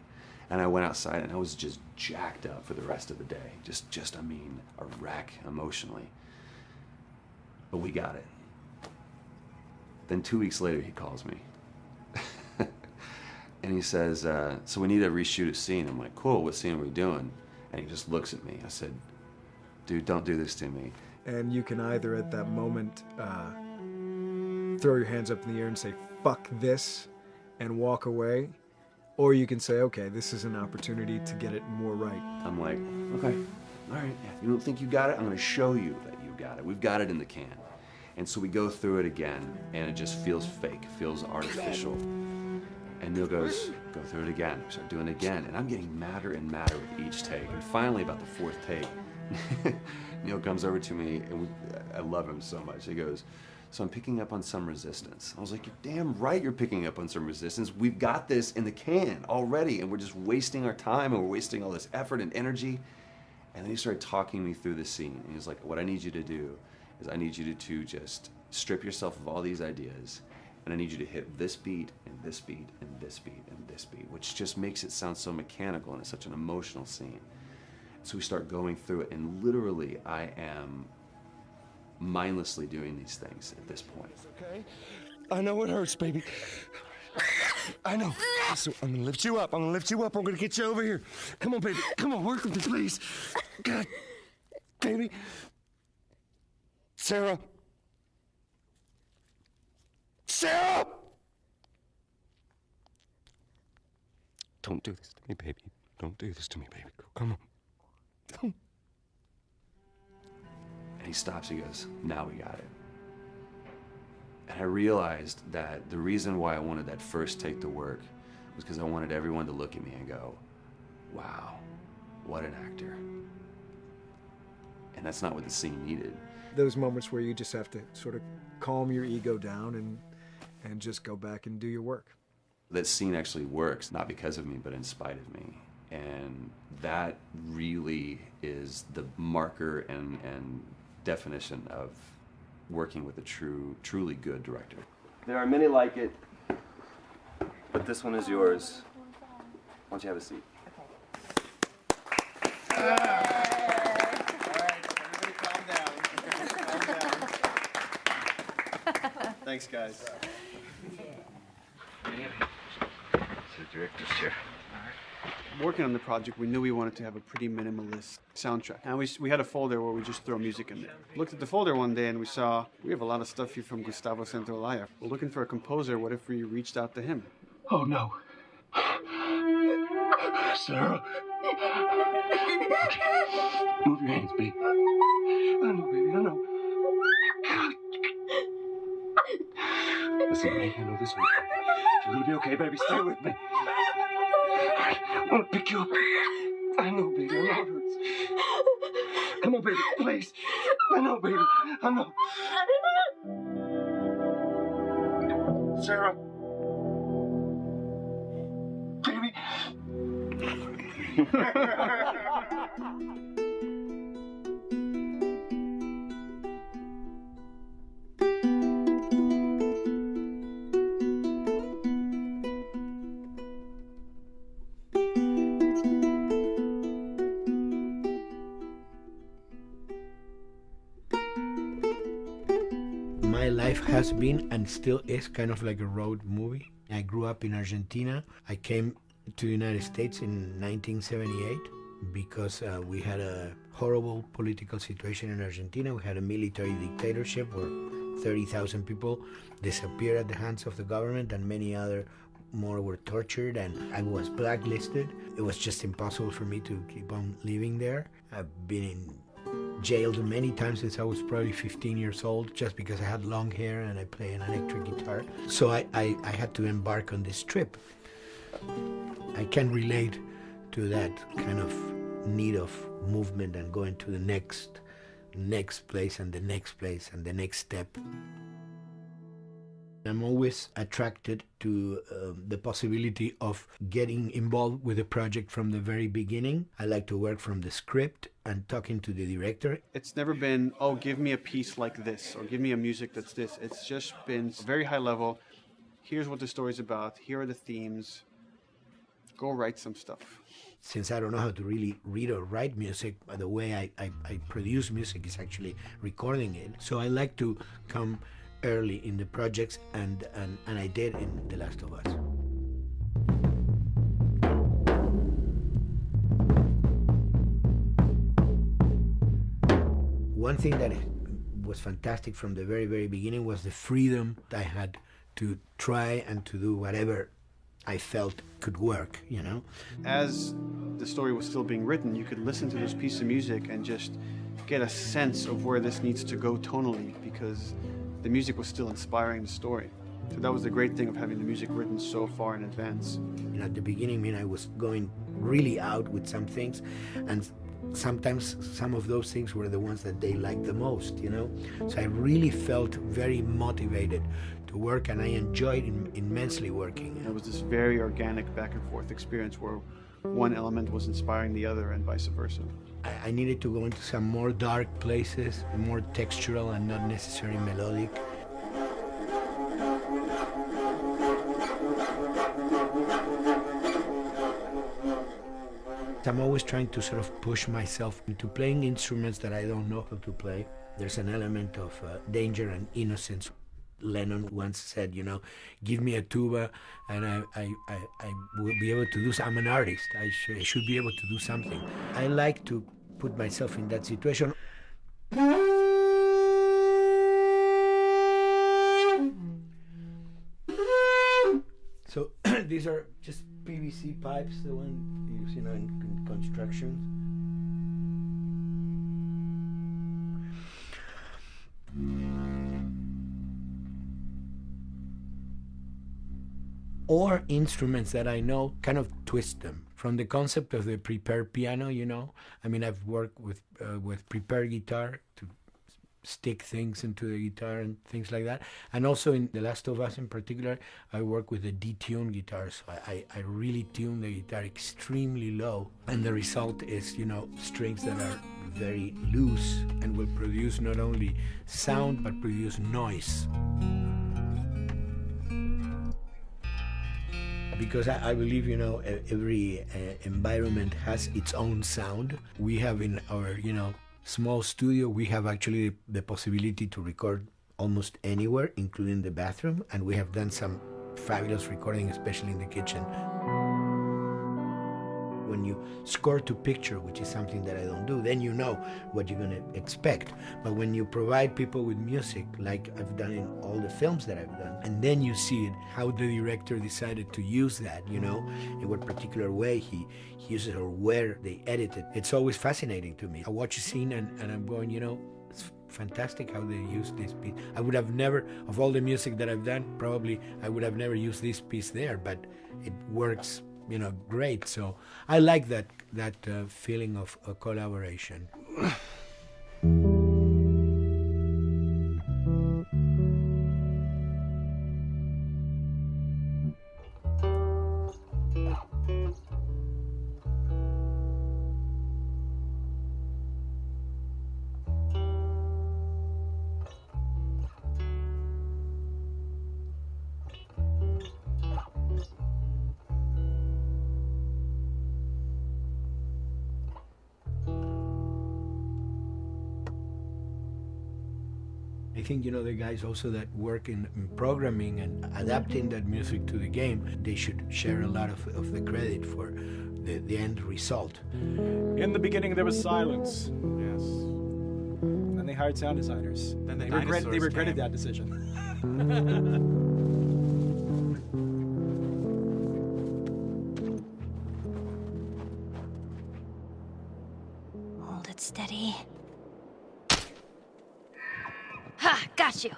And I went outside, and I was just jacked up for the rest of the day. Just I mean, a wreck emotionally. But we got it. Then 2 weeks later, he calls me. And he says, so we need to reshoot a scene. I'm like, cool, what scene are we doing? And he just looks at me. I said, dude, don't do this to me. And you can either at that moment throw your hands up in the air and say, fuck this, and walk away. Or you can say, okay, this is an opportunity to get it more right. I'm like, okay, all right, yeah, you don't think you got it? I'm gonna show you that you got it. We've got it in the can. And so we go through it again, and it just feels fake, feels artificial. And Neil goes, go through it again. We start doing it again, and I'm getting madder and madder with each take. And finally, about the 4th take, Neil comes over to me, and I love him so much. He goes, so I'm picking up on some resistance. I was like, you're damn right you're picking up on some resistance. We've got this in the can already, and we're just wasting our time, and we're wasting all this effort and energy. And then he started talking me through the scene. And he was like, what I need you to do is I need you to just strip yourself of all these ideas, and I need you to hit this beat, and this beat, and this beat, and this beat, which just makes it sound so mechanical, and it's such an emotional scene. So we start going through it, and literally I am mindlessly doing these things at this point. Okay? I know it hurts, baby. I know. So I'm gonna lift you up. I'm gonna get you over here. Come on, baby. Come on, work with me, please. God, baby. Sarah. Sarah! Don't do this to me, baby. Don't do this to me, baby. Come on. And he stops, he goes, now we got it. And I realized that the reason why I wanted that first take to work was because I wanted everyone to look at me and go, wow, what an actor. And that's not what the scene needed. Those moments where you just have to sort of calm your ego down and just go back and do your work. That scene actually works, not because of me, but in spite of me. And that really is the marker and definition of working with a truly good director. There are many like it, but this one is yours. Why don't you have a seat? All right, everybody calm down. Thanks, guys. It's the director's chair. Working on the project, we knew we wanted to have a pretty minimalist soundtrack. And we had a folder where we just throw music in there. Looked at the folder one day and we saw, we have a lot of stuff here from Gustavo Santaolalla. We're looking for a composer. What if we reached out to him? Oh, no. Sarah. Move your hands, baby. I know, baby, I know. Listen to me, I know this one. You're gonna be okay, baby. Stay with me. I'm gonna pick you up. I know, baby. I know it hurts. Come on, baby. Please. I know, baby. I know. Sarah. Baby. has been and still is kind of like a road movie. I grew up in Argentina. I came to the United States in 1978 because we had a horrible political situation in Argentina. We had a military dictatorship where 30,000 people disappeared at the hands of the government, and many other more were tortured, and I was blacklisted. It was just impossible for me to keep on living there. I've been jailed many times since I was probably 15 years old just because I had long hair and I play an electric guitar. So I had to embark on this trip. I can relate to that kind of need of movement and going to the next place and the next place and the next step. I'm always attracted to the possibility of getting involved with a project from the very beginning. I like to work from the script and talking to the director. It's never been, oh, give me a piece like this or give me a music that's this. It's just been very high level. Here's what the story's about. Here are the themes. Go write some stuff. Since I don't know how to really read or write music, the way I produce music is actually recording it. So I like to come early in the projects, and I did in TheLast of Us. One thing that was fantastic from the very, very beginning was the freedom I had to try and to do whatever I felt could work, you know? As the story was still being written, you could listen to this piece of music and just get a sense of where this needs to go tonally, because the music was still inspiring the story. So that was the great thing of having the music written so far in advance. You know, at the beginning, I was going really out with some things, and sometimes some of those things were the ones that they liked the most, you know? So I really felt very motivated to work, and I enjoyed immensely working. It was this very organic back and forth experience where one element was inspiring the other and vice versa. I needed to go into some more dark places, more textural and not necessarily melodic. I'm always trying to sort of push myself into playing instruments that I don't know how to play. There's an element of danger and innocence. Lennon once said, you know, give me a tuba and I will be able to do something. I'm an artist. I should be able to do something. I like to put myself in that situation. So these are just PVC pipes, the one you use, you know, in construction. Or instruments that I know, kind of twist them. From the concept of the prepared piano, you know, I mean, I've worked with prepared guitar to stick things into the guitar and things like that. And also in TheLast of Us in particular, I work with a detuned guitar. So I really tune the guitar extremely low. And the result is, you know, strings that are very loose and will produce not only sound, but produce noise. Because I believe, you know, every environment has its own sound. We have in our, you know, small studio, we have actually the possibility to record almost anywhere, including the bathroom, and we have done some fabulous recording, especially in the kitchen. When you score to picture, which is something that I don't do, then you know what you're going to expect. But when you provide people with music, like I've done in all the films that I've done, and then you see it, how the director decided to use that, you know, in what particular way he uses it or where they edit it. It's always fascinating to me. I watch a scene and I'm going, you know, it's fantastic how they use this piece. I would have never, of all the music that I've done, probably I would have never used this piece there, but it works, you know, great. So I like that feeling of collaboration. think, the guys also that work in programming and adapting that music to the game, they should share a lot of the credit for the end result. In the beginning, there was silence. Yes. Then they hired sound designers. Then the they dinosaurs regretted came. that decision. Hold it steady. Ha! Got you!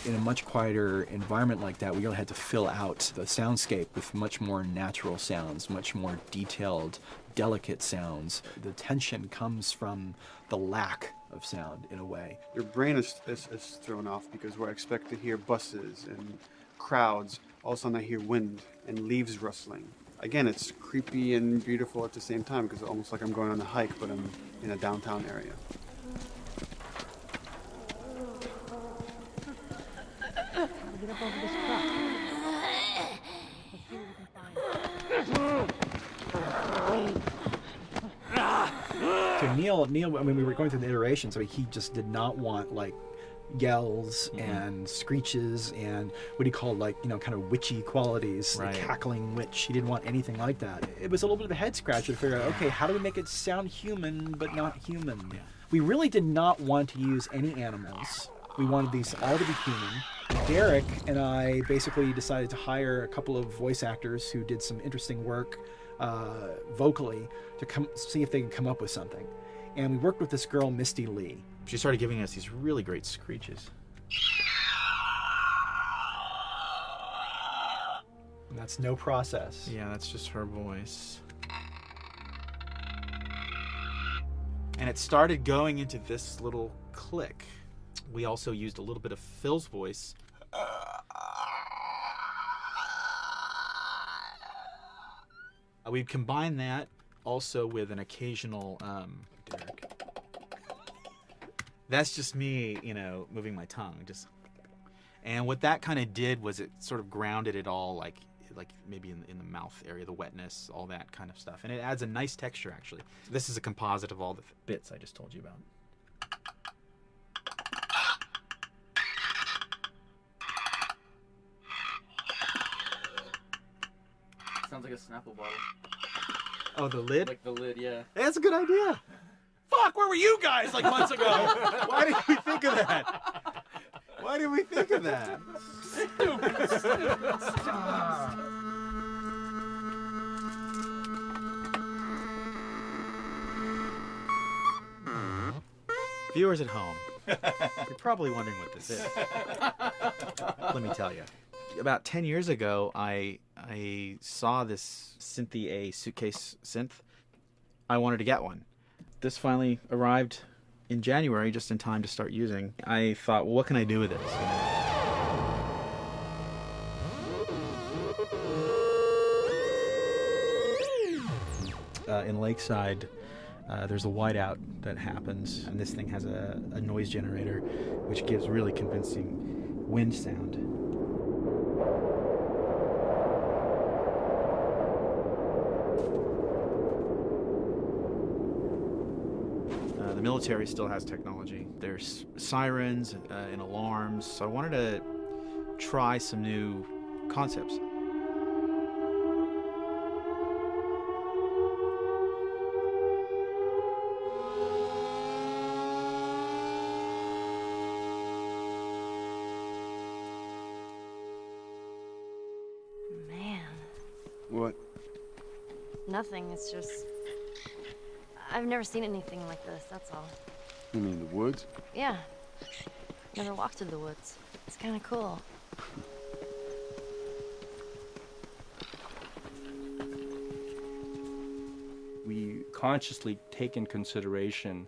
In a much quieter environment like that, we really had to fill out the soundscape with much more natural sounds, much more detailed, delicate sounds. The tension comes from the lack of sound, in a way. Your brain is thrown off because we're expected to hear buses and crowds. All of a sudden I hear wind and leaves rustling. Again, it's creepy and beautiful at the same time because it's almost like I'm going on a hike, but I'm in a downtown area. Get up over this crop. Let's see what we can find. To Neil, I mean, we were going through the iterations. I mean, he just did not want like yells and screeches and what he called kind of witchy qualities, Right. the cackling witch. He didn't want anything like that. It was a little bit of a head scratcher to figure out, okay, how do we make it sound human but not human? Yeah. We really did not want to use any animals. We wanted these all to be human. Derek and I basically decided to hire a couple of voice actors who did some interesting work vocally to see if they could come up with something. And we worked with this girl, Misty Lee. She started giving us these really great screeches. And that's no process. Yeah, that's just her voice. And it started going into this little click. We also used a little bit of Phil's voice. We'd combine that also with an occasional Derek. That's just me, moving my tongue. And what that kind of did was it sort of grounded it all, like maybe in the mouth area, the wetness, all that kind of stuff. And it adds a nice texture, actually. This is a composite of all the bits I just told you about. Sounds like a Snapple bottle. Oh, the lid? Like the lid, yeah. Hey, that's a good idea. Fuck, where were you guys like months ago? Why didn't we think of that? Why did we think of that? Viewers at home, you're probably wondering what this is. Let me tell you. About 10 years ago, I saw this Synthie A suitcase synth. I wanted to get one. This finally arrived in January, just in time to start using. I thought, well, what can I do with this? In Lakeside, there's a whiteout that happens, and this thing has a noise generator, which gives really convincing wind sound. The military still has technology. There's sirens and alarms, so I wanted to try some new concepts. Man, What? nothing. It's just... I've never seen anything like this, that's all. You mean the woods? Yeah. Never walked through the woods. It's kind of cool. We consciously take in consideration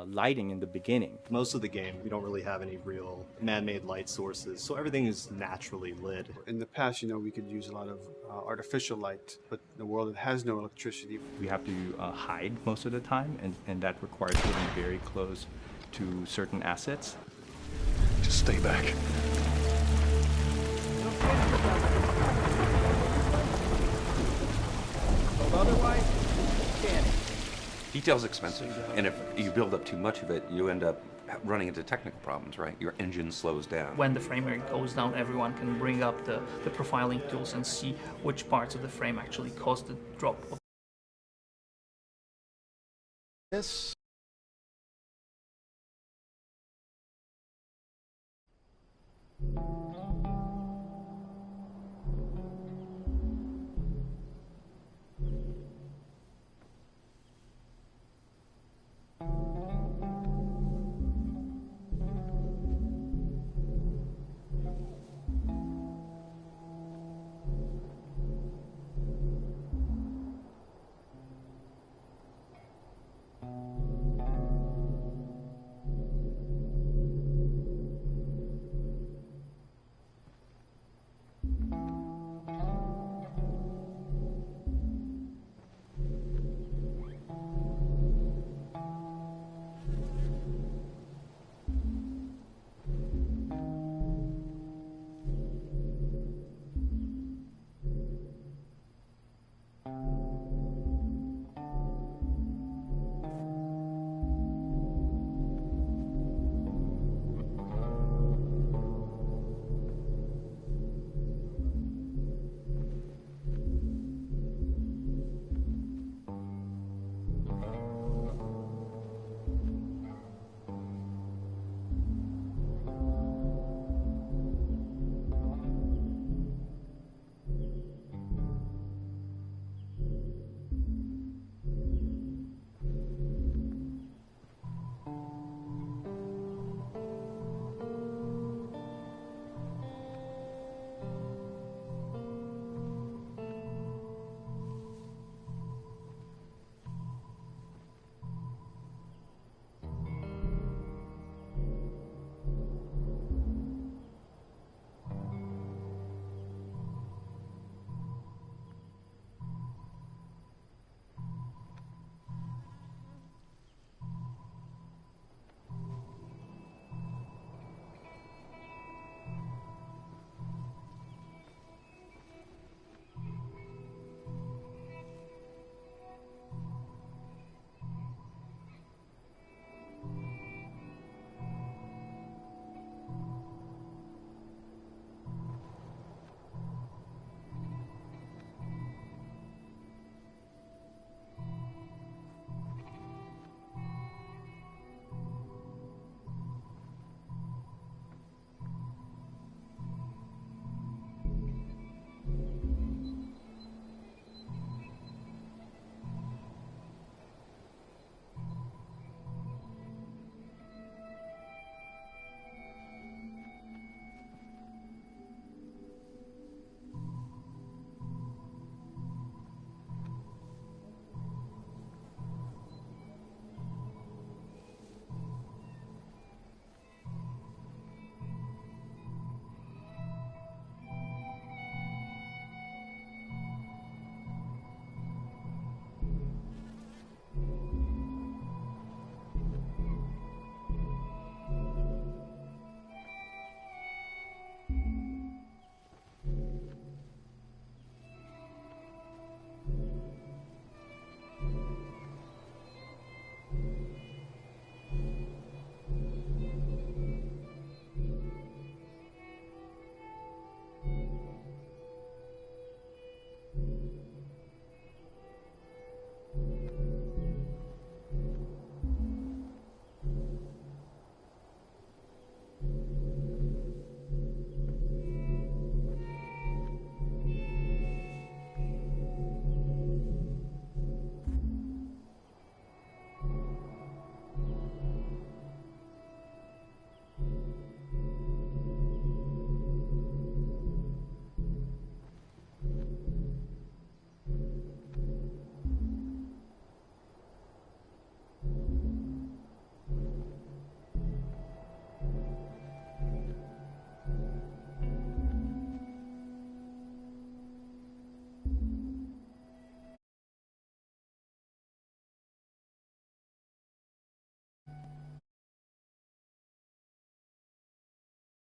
lighting in the beginning. Most of the game, we don't really have any real man-made light sources, so everything is naturally lit. In the past, we could use a lot of artificial light, but in a world that has no electricity, We have to hide most of the time, and that requires getting very close to certain assets. Just stay back. But otherwise, candy. Detail's expensive, and if you build up too much of it, you end up running into technical problems, right? Your engine slows down. When the frame rate goes down, everyone can bring up the profiling tools and see which parts of the frame actually caused the drop. This